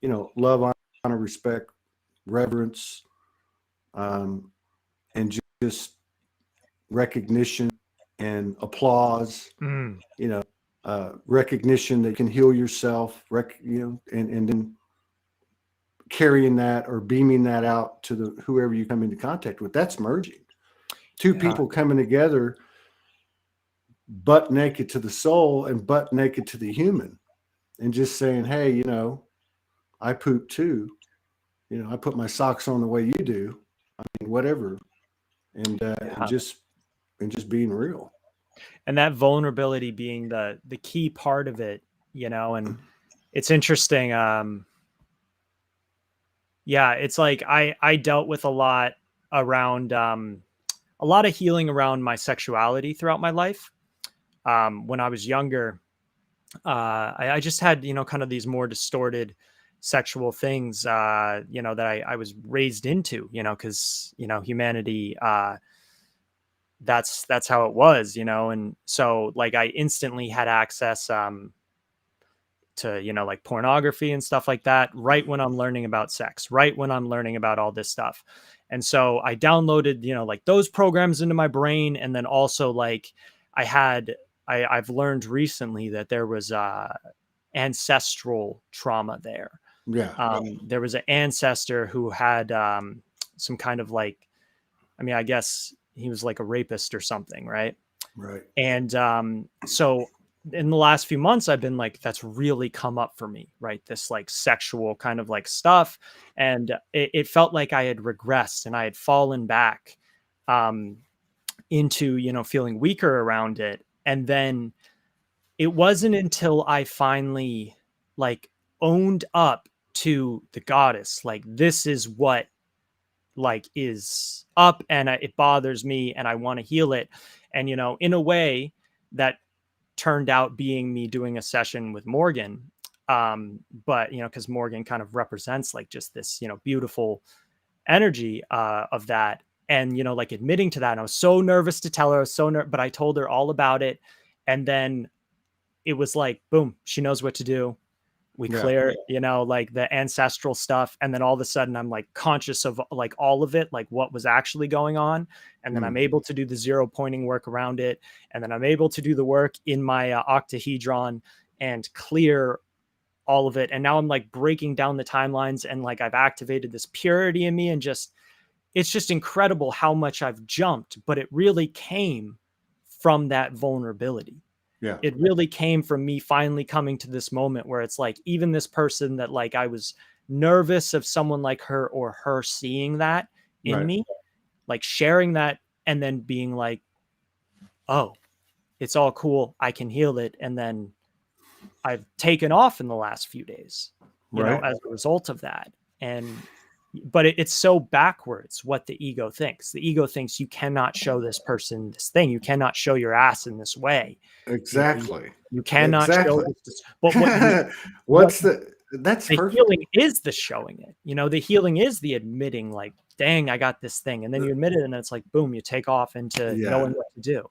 you know, love, honor, respect, reverence, and just recognition and applause, you know, recognition that can heal yourself, you know, and then carrying that or beaming that out to the whoever you come into contact with. That's merging. Two people coming together, butt naked to the soul and butt naked to the human, and just saying, hey, you know, I poop too. You know, I put my socks on the way you do. I mean, whatever. And just being real.
And that vulnerability being the key part of it, you know. And it's interesting. Yeah, it's like I dealt with a lot around a lot of healing around my sexuality throughout my life. When I was younger, I just had, you know, kind of these more distorted sexual things, you know, that I was raised into, you know, because, you know, humanity, that's how it was, you know. And so like I instantly had access to, you know, like pornography and stuff like that, right when I'm learning about sex, right when I'm learning about all this stuff. And so I downloaded, you know, like those programs into my brain. And then also like I've learned recently that there was ancestral trauma there.
Yeah.
There was an ancestor who had some kind of like, I mean, I guess he was like a rapist or something, right?
Right.
And so in the last few months, I've been like, that's really come up for me, right? This like sexual kind of like stuff. And it felt like I had regressed and I had fallen back into, you know, feeling weaker around it. And then it wasn't until I finally like owned up to the goddess, like this is what like is up and it bothers me and I want to heal it. And, you know, in a way that turned out being me doing a session with Morgan. But, you know, because Morgan kind of represents like just this, you know, beautiful energy of that. And, you know, like admitting to that. And I was so nervous to tell her, I was so but I told her all about it. And then it was like, boom, she knows what to do. We clear, you know, like the ancestral stuff. And then all of a sudden I'm like conscious of like all of it, like what was actually going on. And then I'm able to do the zero pointing work around it. And then I'm able to do the work in my octahedron and clear all of it. And now I'm like breaking down the timelines and like I've activated this purity in me and just, it's just incredible how much I've jumped, but it really came from that vulnerability.
Yeah.
It really came from me finally coming to this moment where it's like, even this person that like I was nervous of someone like her or her seeing that in
Right.
me, like sharing that and then being like, oh, it's all cool. I can heal it. And then I've taken off in the last few days, you know,
Right.
as a result of that. And, but it's so backwards what the ego thinks. The ego thinks you cannot show this person this thing. You cannot show your ass in this way. You know,
Exactly.
you cannot show
Exactly.
this. But what
That's
the
perfect.
healing is the showing it. You know, the healing is the admitting, like, dang, I got this thing. And then you admit it, and it's like, boom, you take off into knowing what to do.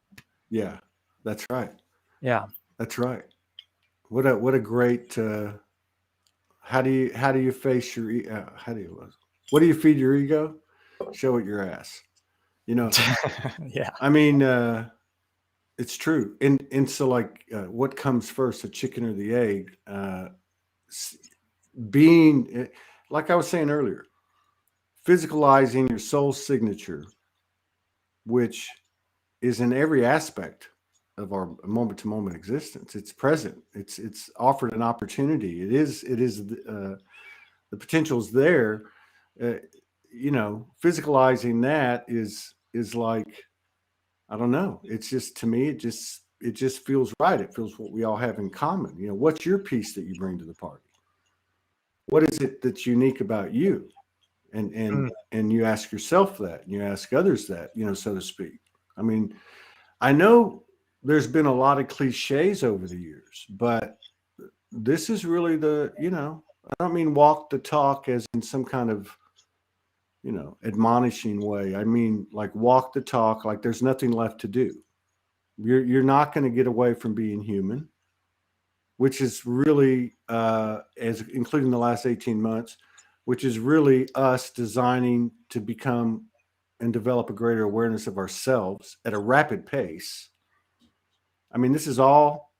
Yeah. That's right.
Yeah.
That's right. What a great how do you face your what do you feed your ego? Show it your ass. You know,
Yeah.
I mean, it's true. And so like what comes first, the chicken or the egg? Being like I was saying earlier, physicalizing your soul signature, which is in every aspect of our moment to moment existence. It's present. It's offered an opportunity. It is the potential is there. Uh, you know, physicalizing that is like, I don't know. It's just, to me, it just feels right. It feels what we all have in common. You know, what's your piece that you bring to the party? What is it that's unique about you? And
Mm.
and you ask yourself that, and you ask others that, you know, so to speak. I mean, I know there's been a lot of cliches over the years, but this is really the, you know, I don't mean walk the talk as in some kind of, you know, admonishing way. I mean, like, walk the talk like there's nothing left to do. You're not going to get away from being human, which is really, as including the last 18 months, which is really us designing to become and develop a greater awareness of ourselves at a rapid pace. I mean, this is all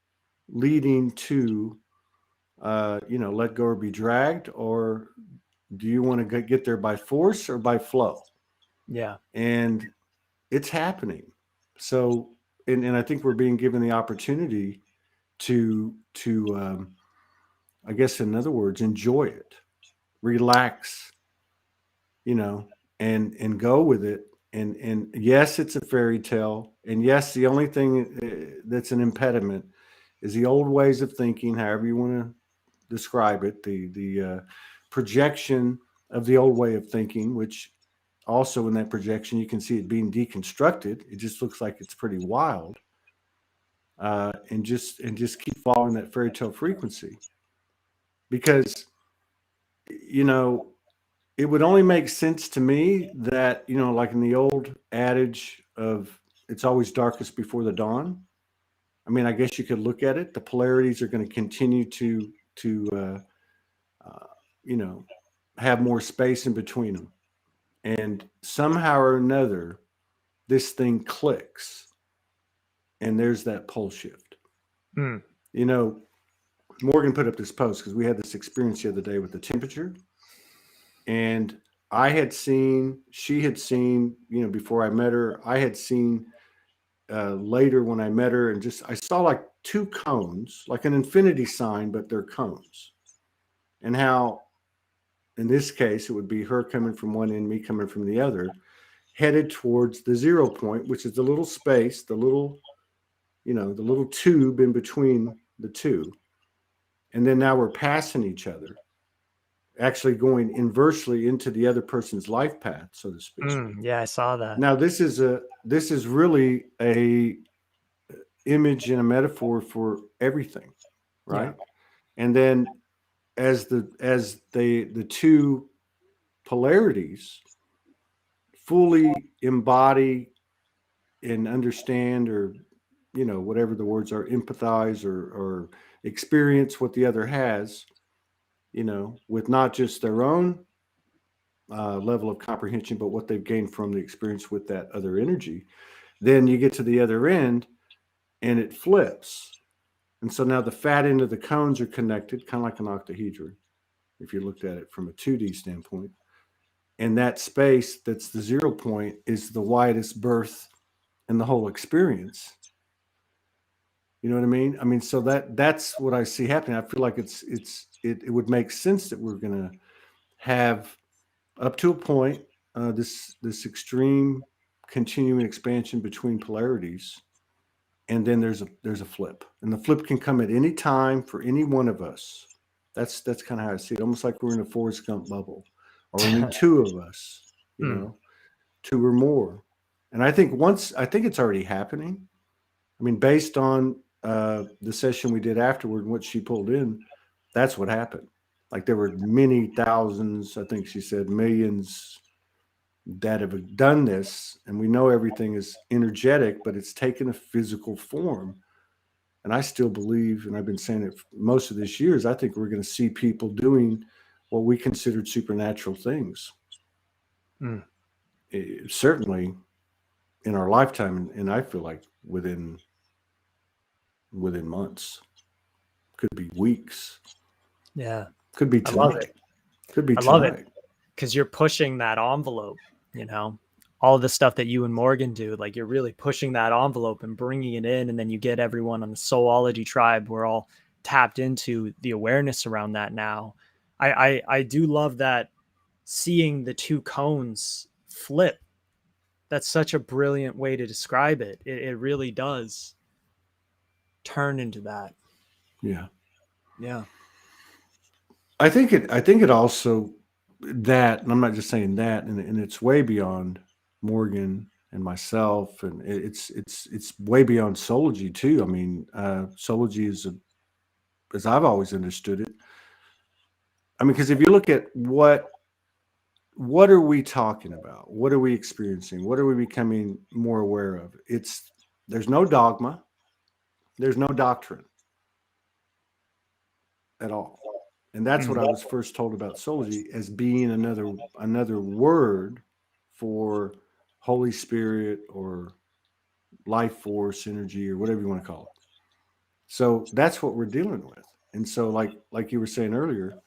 leading to, you know, let go or be dragged, or do you want to get there by force or by flow?
Yeah.
And it's happening. So, and I think we're being given the opportunity to I guess in other words, enjoy it, relax, you know, and go with it. And yes, it's a fairy tale. And yes, the only thing that's an impediment is the old ways of thinking, however you want to describe it, the projection of the old way of thinking, which also in that projection you can see it being deconstructed. It just looks like it's pretty wild, and just keep following that fairy tale frequency, because, you know, it would only make sense to me that, you know, like in the old adage of it's always darkest before the dawn. I mean, I guess you could look at it. The polarities are going to continue to you know, have more space in between them, and somehow or another, this thing clicks, and there's that pole shift.
Mm.
You know, Morgan put up this post because we had this experience the other day with the temperature, and she had seen, you know, before I met her, I had seen later when I met her, and just I saw like two cones, like an infinity sign, but they're cones, and how in this case it would be her coming from one end, me coming from the other, headed towards the 0 point, which is the little space, the little, you know, the little tube in between the two, and then now we're passing each other, actually going inversely into the other person's life path, so to speak.
Yeah, I saw that.
Now this is really a image and a metaphor for everything, right?
Yeah.
And then as the two polarities fully embody and understand, or, you know, whatever the words are, empathize or experience what the other has, you know, with not just their own level of comprehension, but what they've gained from the experience with that other energy, then you get to the other end and it flips. And so now the fat end of the cones are connected, kind of like an octahedron, if you looked at it from a 2D standpoint. And that space that's the 0 point is the widest berth in the whole experience. You know what I mean? I mean, so that's what I see happening. I feel like it would make sense that we're going to have up to a point this extreme continuing expansion between polarities, and then there's a flip, and the flip can come at any time for any one of us. That's kind of how I see it. Almost like we're in a Forrest Gump bubble, or we need two of us. You know, two or more. And I think it's already happening. I mean, based on the session we did afterward and what she pulled in, that's what happened. Like there were many thousands, I think she said millions, that have done this. And we know everything is energetic, but it's taken a physical form. And I still believe, and I've been saying it for most of this years, I think we're going to see people doing what we considered supernatural things. Certainly in our lifetime, and I feel like within months, could be weeks.
Yeah.
Could be tonight.
I love it.
Could be
I
tonight.
love it because you're pushing that envelope, you know, all the stuff that you and Morgan do, like you're really pushing that envelope and bringing it in. And then you get everyone on the Soulogy tribe. We're all tapped into the awareness around that now. I do love that, seeing the two cones flip. That's such a brilliant way to describe it. It really does turn into that.
Yeah.
Yeah.
I think it also, that, and I'm not just saying that, and it's way beyond Morgan and myself, and it's way beyond Soulogy too. I mean, Soulogy is as I've always understood it. I mean, because if you look at what are we talking about? What are we experiencing? What are we becoming more aware of? There's no dogma, there's no doctrine at all. And that's what I was first told about Soulogy, as being another word for Holy Spirit or life force, energy, or whatever you want to call it. So that's what we're dealing with. And so like you were saying earlier,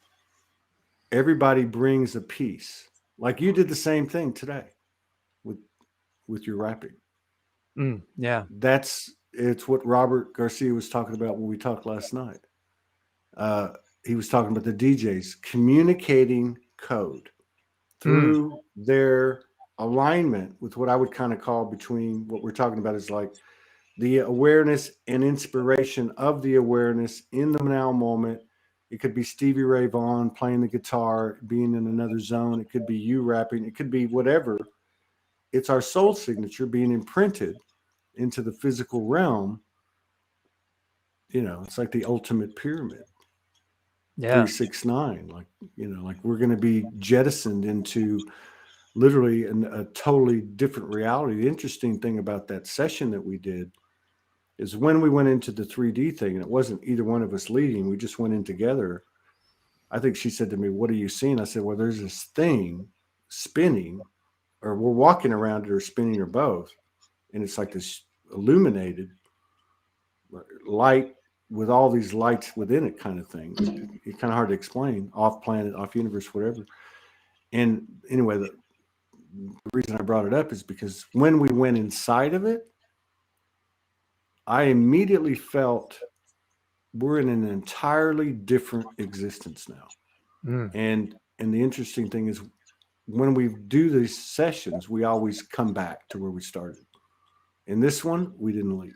everybody brings a piece. Like you did the same thing today with your rapping.
Yeah.
It's what Robert Garcia was talking about when we talked last night. He was talking about the DJs communicating code through their alignment with what I would kind of call, between what we're talking about is like the awareness and inspiration of the awareness in the now moment. It could be Stevie Ray Vaughan playing the guitar, being in another zone. It could be you rapping. It could be whatever. It's our soul signature being imprinted into the physical realm. You know, it's like the ultimate pyramid.
Yeah.
369, like, you know, like we're going to be jettisoned into literally a totally different reality. The interesting thing about that session that we did is when we went into the 3D thing, and it wasn't either one of us leading, we just went in together. I think she said to me, "What are you seeing?" I said, "Well, there's this thing spinning, or we're walking around it, or spinning, or both, and it's like this illuminated light with all these lights within it, kind of thing. It's kind of hard to explain. Off planet, off universe, whatever." And anyway, the reason I brought it up is because when we went inside of it, I immediately felt we're in an entirely different existence now. And the interesting thing is, when we do these sessions, we always come back to where we started. In this one, we didn't leave.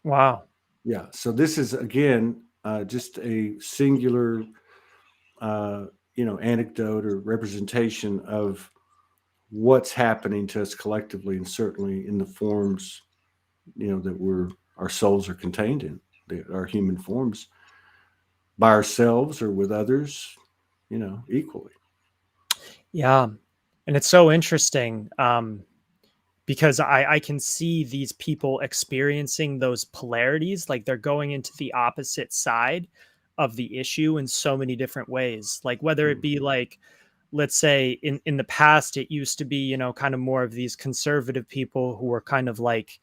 Wow.
Yeah. So this is, again, just a singular, anecdote or representation of what's happening to us collectively, and certainly in the forms, that our souls are contained in, our human forms, by ourselves or with others, equally.
Yeah. And it's so interesting, because I can see these people experiencing those polarities, like they're going into the opposite side of the issue in so many different ways. Like whether it be like, let's say in the past, it used to be, kind of more of these conservative people who were kind of like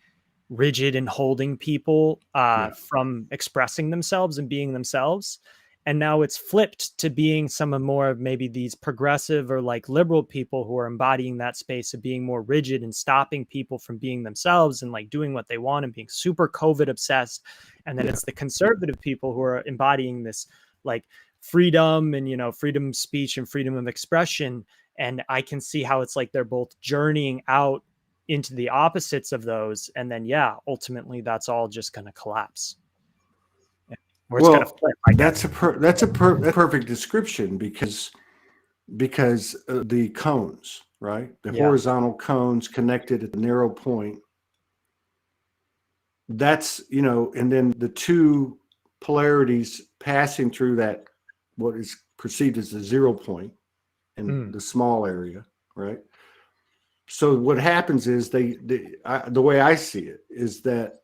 rigid and holding people from expressing themselves and being themselves. And now it's flipped to being some of more of maybe these progressive or like liberal people who are embodying that space of being more rigid and stopping people from being themselves and like doing what they want and being super COVID obsessed. And then it's the conservative people who are embodying this like freedom and, you know, freedom of speech and freedom of expression. And I can see how it's like they're both journeying out into the opposites of those. And then, yeah, ultimately that's all just going to collapse. Or it's going to flip, I guess.
That's a perfect description because the cones, right? The horizontal cones connected at the narrow point. That's, you know, and then the two polarities passing through that, what is perceived as the 0 point in the small area, right? So what happens is the way I see it is that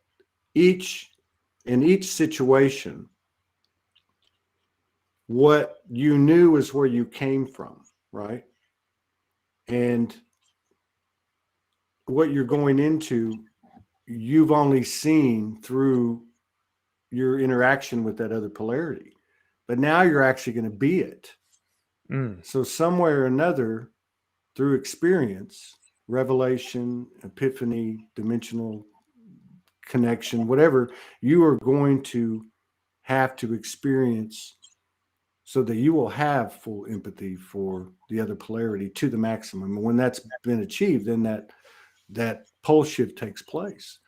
in each situation, what you knew is where you came from, right? And what you're going into, you've only seen through your interaction with that other polarity. But now you're actually going to be it. So somewhere or another, through experience, revelation, epiphany, dimensional connection, whatever, you are going to have to experience so that you will have full empathy for the other polarity to the maximum. And when that's been achieved, then that pole shift takes place.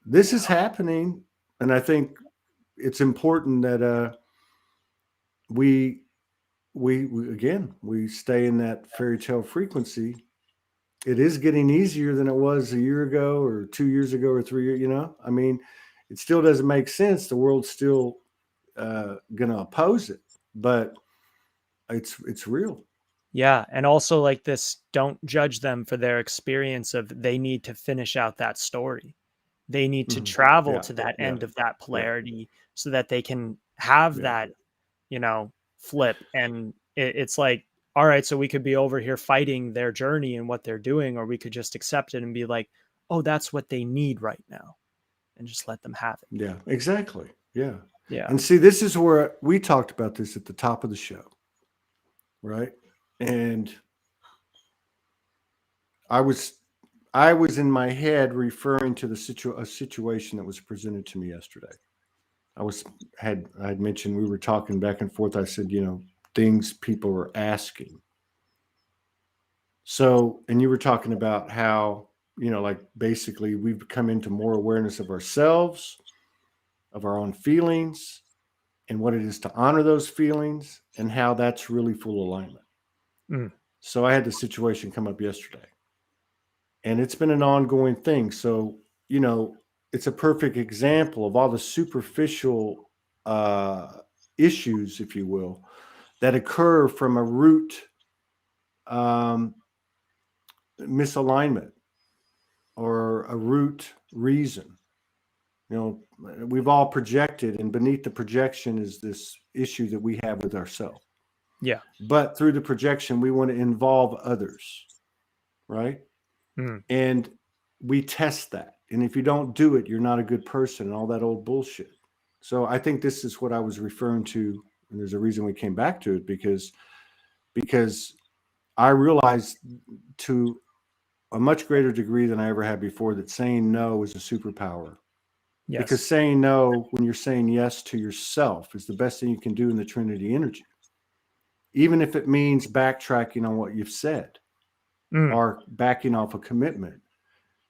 This is happening, and I think it's important that we stay in that fairy tale frequency. It is getting easier than it was a year ago or 2 years ago or 3 years, you know? I mean, it still doesn't make sense. The world's still going to oppose it, but it's real.
Yeah. And also like this, don't judge them for their experience of they need to finish out that story. They need to travel to that end of that polarity so that they can have that, you know, flip. And it's like, all right, so we could be over here fighting their journey and what they're doing, or we could just accept it and be like, oh, that's what they need right now, and just let them have it.
Yeah, exactly. Yeah.
Yeah.
And see, this is where we talked about this at the top of the show, right? And I was in my head referring to a situation that was presented to me yesterday. I'd mentioned we were talking back and forth. I said, you know, things people are asking. So, and you were talking about how, you know, like basically we've come into more awareness of ourselves, of our own feelings, and what it is to honor those feelings, and how that's really full alignment. So I had the situation come up yesterday, and it's been an ongoing thing. So, you know, it's a perfect example of all the superficial issues, if you will, that occur from a root misalignment or a root reason. You know, we've all projected, and beneath the projection is this issue that we have with ourselves.
Yeah.
But through the projection, we want to involve others, right? And we test that. And if you don't do it, you're not a good person, and all that old bullshit. So I think this is what I was referring to. And there's a reason we came back to it, because I realized to a much greater degree than I ever had before that saying no is a superpower. Yes. Because saying no when you're saying yes to yourself is the best thing you can do in the Trinity energy. Even if it means backtracking on what you've said or backing off a commitment,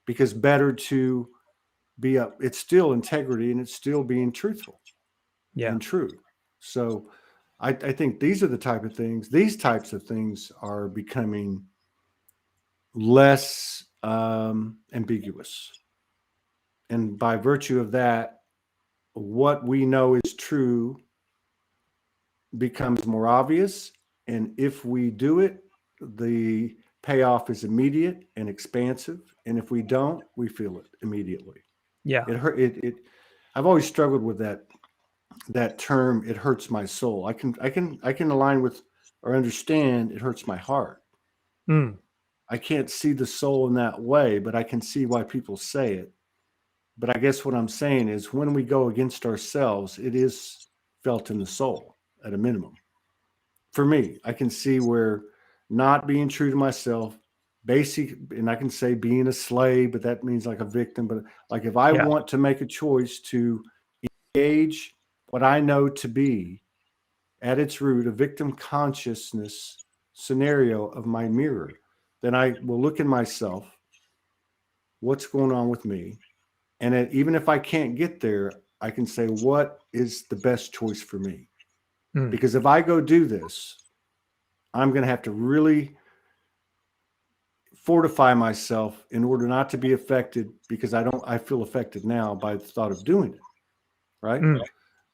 because better to be up, it's still integrity and it's still being truthful and true. So I think these types of things are becoming less ambiguous. And by virtue of that, what we know is true becomes more obvious. And if we do it, the payoff is immediate and expansive. And if we don't, we feel it immediately.
Yeah.
I've always struggled with that term. It hurts my soul. I can align with or understand it hurts my heart. I can't see the soul in that way, but I can see why people say it. But I guess what I'm saying is when we go against ourselves, it is felt in the soul. at a minimum. For me, I can see where not being true to myself, basic, and I can say being a slave, but that means like a victim. But like if I
Yeah.
want to make a choice to engage what I know to be at its root a victim consciousness scenario of my mirror, then I will look at myself, what's going on with me, and even if I can't get there, I can say what is the best choice for me.
Mm.
Because if I go do this, I'm going to have to really fortify myself in order not to be affected, because I feel affected now by the thought of doing it. Right.
Mm.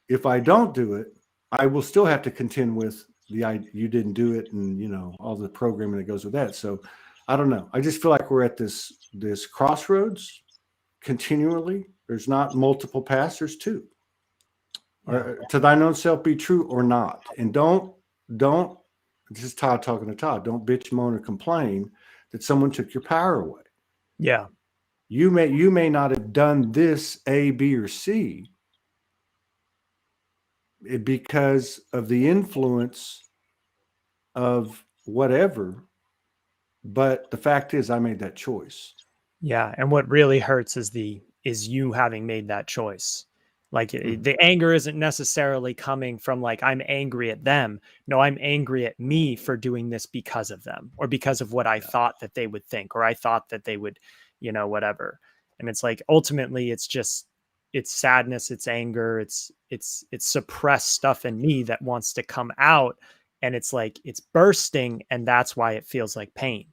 If I don't do it, I will still have to contend with you didn't do it, and all the programming that goes with that. So I don't know. I just feel like we're at this crossroads continually. There's not multiple paths. There's two.
Yeah.
To thine own self be true or not. And don't, this is Todd talking to Todd, don't bitch, moan, or complain that someone took your power away.
Yeah.
You may not have done this A, B, or C because of the influence of whatever, but the fact is I made that choice.
Yeah. And what really hurts is you having made that choice. Like the anger isn't necessarily coming from like, I'm angry at them. No, I'm angry at me for doing this because of them, or because of what I thought that they would think, or I thought that they would, whatever. And it's like, ultimately it's sadness, it's anger, it's suppressed stuff in me that wants to come out. And it's like, it's bursting. And that's why it feels like pain.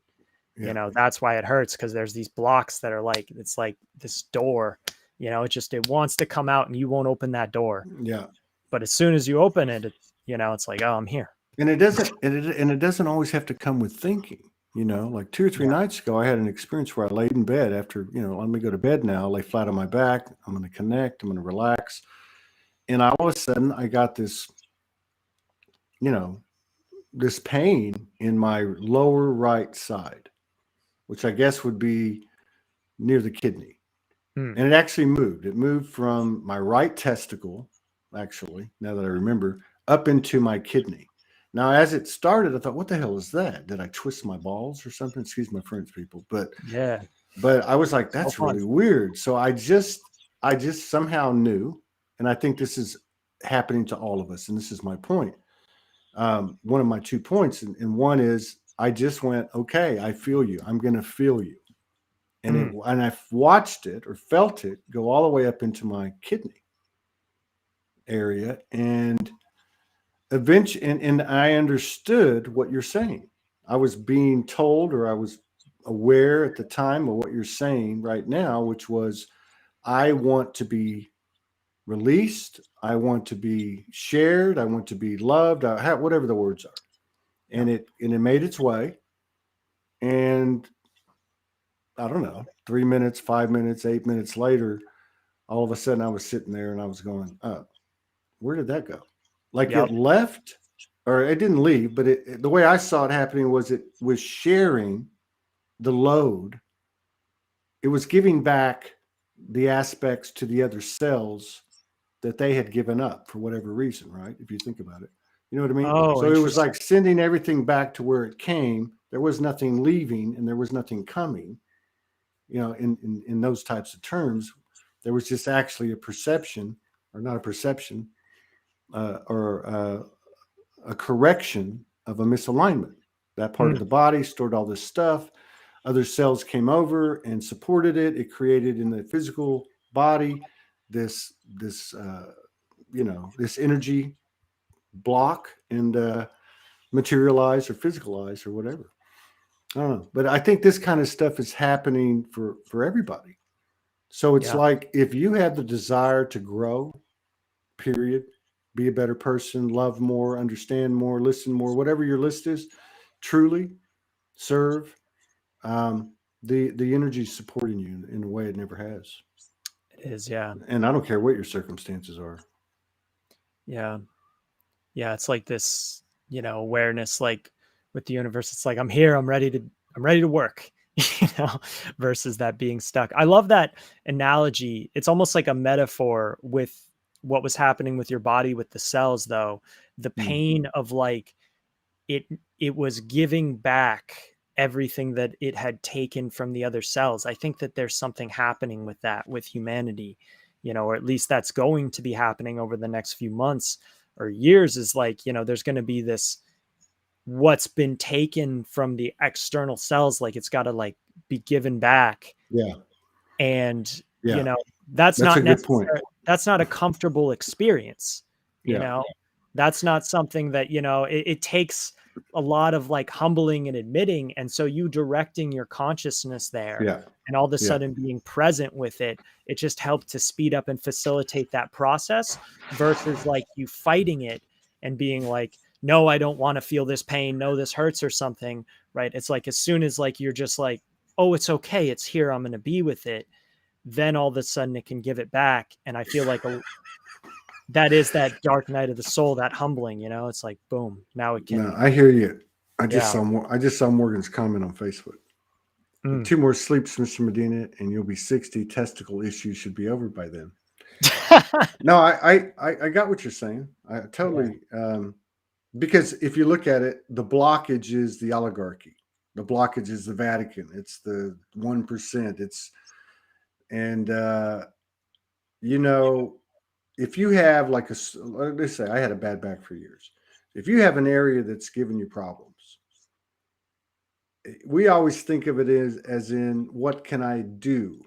Yeah.
That's why it hurts. Cause there's these blocks that are like, it's like this door, it wants to come out and you won't open that door.
Yeah.
But as soon as you open it, it's like, oh, I'm here.
And it doesn't always have to come with thinking. Like 2 or 3 nights ago, I had an experience where I laid in bed after, let me go to bed now, lay flat on my back. I'm going to connect. I'm going to relax. And all of a sudden I got this, this pain in my lower right side, which I guess would be near the kidney. And it actually moved. It moved from my right testicle, actually, now that I remember, up into my kidney. Now, as it started, I thought, what the hell is that? Did I twist my balls or something? Excuse my French, people. But I was like, that's really weird. So I just somehow knew, and I think this is happening to all of us, and this is my point. One of my 2 points, and one is I just went, okay, I feel you. I'm going to feel you. And and I watched it or felt it go all the way up into my kidney area, and eventually, and I understood what you're saying. I was being told, or I was aware at the time of what you're saying right now, which was, I want to be released. I want to be shared. I want to be loved. Whatever the words are, and it made its way, and I don't know, 3 minutes, 5 minutes, 8 minutes later, all of a sudden I was sitting there and I was going, oh, where did that go? Like it left, or it didn't leave, but the way I saw it happening was it was sharing the load. It was giving back the aspects to the other cells that they had given up for whatever reason, right? If you think about it, you know what I mean?
Oh,
so it was like sending everything back to where it came. There was nothing leaving and there was nothing coming. In those types of terms, there was just actually a perception, or not a perception, or a correction of a misalignment. That part of the body stored all this stuff. Other cells came over and supported it. It created in the physical body this energy block, and materialized or physicalized or whatever. I don't know, but I think this kind of stuff is happening for everybody. So it's like, if you have the desire to grow, period, be a better person, love more, understand more, listen more, whatever your list is, truly serve, the energy is supporting you in a way it never has.
It is, yeah.
And I don't care what your circumstances are.
Yeah. Yeah. It's like this, awareness, like with the universe. It's like, I'm here, I'm ready to work, versus that being stuck. I love that analogy. It's almost like a metaphor with what was happening with your body with the cells, though, the pain of like it was giving back everything that it had taken from the other cells. I think that there's something happening with that with humanity, or at least that's going to be happening over the next few months or years, is like, there's going to be this, what's been taken from the external cells, like it's got to like be given back.
Yeah.
And,
Yeah.
that's
That's
not
a good point.
necessary. That's not a comfortable experience.
Yeah.
That's not something that, it takes a lot of like humbling and admitting. And so you directing your consciousness there
Yeah.
and all of a
Yeah.
sudden being present with it, it just helped to speed up and facilitate that process versus like you fighting it and being like, no, I don't want to feel this pain. No, this hurts or something. Right. It's like, as soon as like, you're just like, oh, it's okay, it's here, I'm going to be with it. Then all of a sudden it can give it back. And I feel like that is that dark night of the soul, that humbling, it's like, boom, now it can.
No, I hear you. I
Yeah.
just saw Morgan's comment on Facebook. 2 more sleeps, Mr. Medina, and you'll be 60. Testicle issues should be over by then. No, I got what you're saying. I totally, because if you look at it, the blockage is the oligarchy. The blockage is the Vatican. It's the 1%. If you have like let's say I had a bad back for years. If you have an area that's giving you problems, we always think of it as in, what can I do?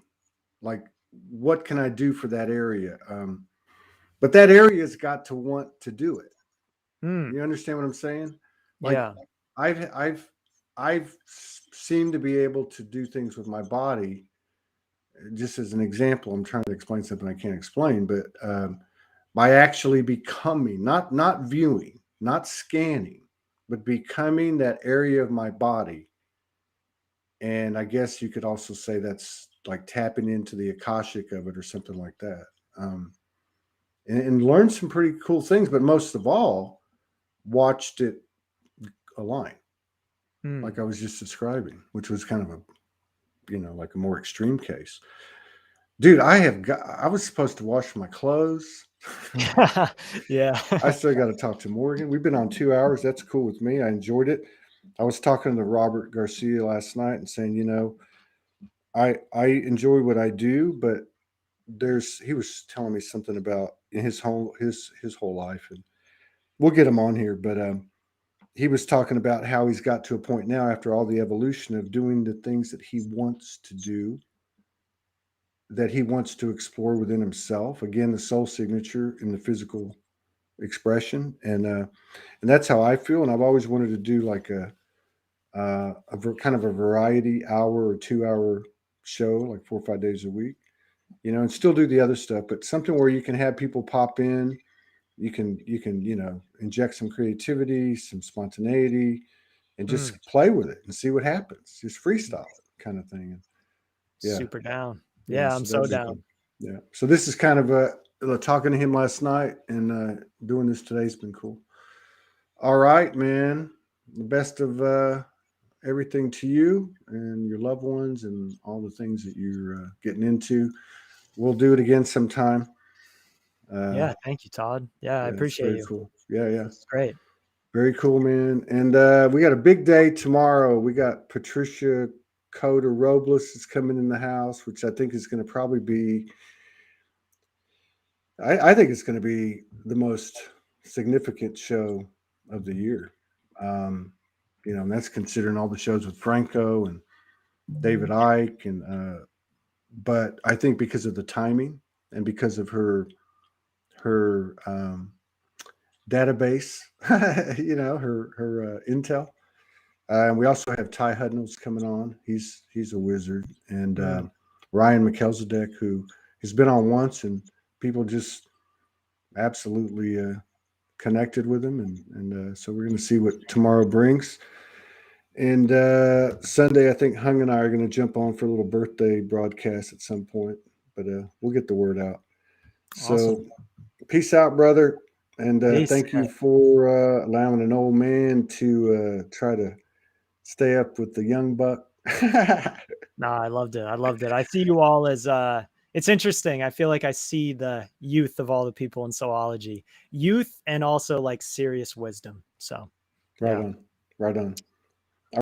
Like, what can I do for that area? But that area's got to want to do it. You understand what I'm saying? Like,
yeah.
I've seemed to be able to do things with my body. Just as an example, I'm trying to explain something I can't explain, but by actually becoming, not viewing, not scanning, but becoming that area of my body. And I guess you could also say that's like tapping into the Akashic of it or something like that. And learned some pretty cool things, but most of all, watched it align, like I was just describing, which was kind of like a more extreme case. Dude, I was supposed to wash my clothes.
Yeah.
I still got to talk to Morgan. We've been on 2 hours. That's cool with me. I enjoyed it. I was talking to Robert Garcia last night and saying, I enjoy what I do, but he was telling me something about his whole life, and we'll get him on here. But he was talking about how he's got to a point now, after all the evolution of doing the things that he wants to do, that he wants to explore within himself. Again, the soul signature in the physical expression, and that's how I feel. And I've always wanted to do like a kind of a variety hour or 2 hour show, like 4 or 5 days a week, and still do the other stuff, but something where you can have people pop in. You can inject some creativity, some spontaneity, and just play with it and see what happens. Just freestyle it, kind of thing. Yeah.
Super down. Yeah, I'm so down.
Yeah. So this is kind of talking to him last night, and doing this today's been cool. All right, man. The best of everything to you and your loved ones and all the things that you're getting into. We'll do it again sometime.
Yeah, thank you, Todd. Yeah, I appreciate you.
Cool. Yeah.
It's great.
Very cool, man. And we got a big day tomorrow. We got Patricia Coda Robles is coming in the house, which I think is going to probably be, I think it's going to be the most significant show of the year. And that's considering all the shows with Franco and David Icke, but I think because of the timing and because of her database, her intel. And we also have Ty Hudnall's coming on. He's a wizard, and Ryan McKelzadek, who has been on once, and people just absolutely connected with him, and so we're going to see what tomorrow brings. And Sunday, I think Hung and I are going to jump on for a little birthday broadcast at some point, but we'll get the word out.
Awesome.
So peace out, brother. And thank you for allowing an old man to try to stay up with the young buck.
No, I loved it. I see you all as it's interesting. I feel like I see the youth of all the people in Soulogy, youth and also like serious wisdom. So
Right
yeah.
on. Right on.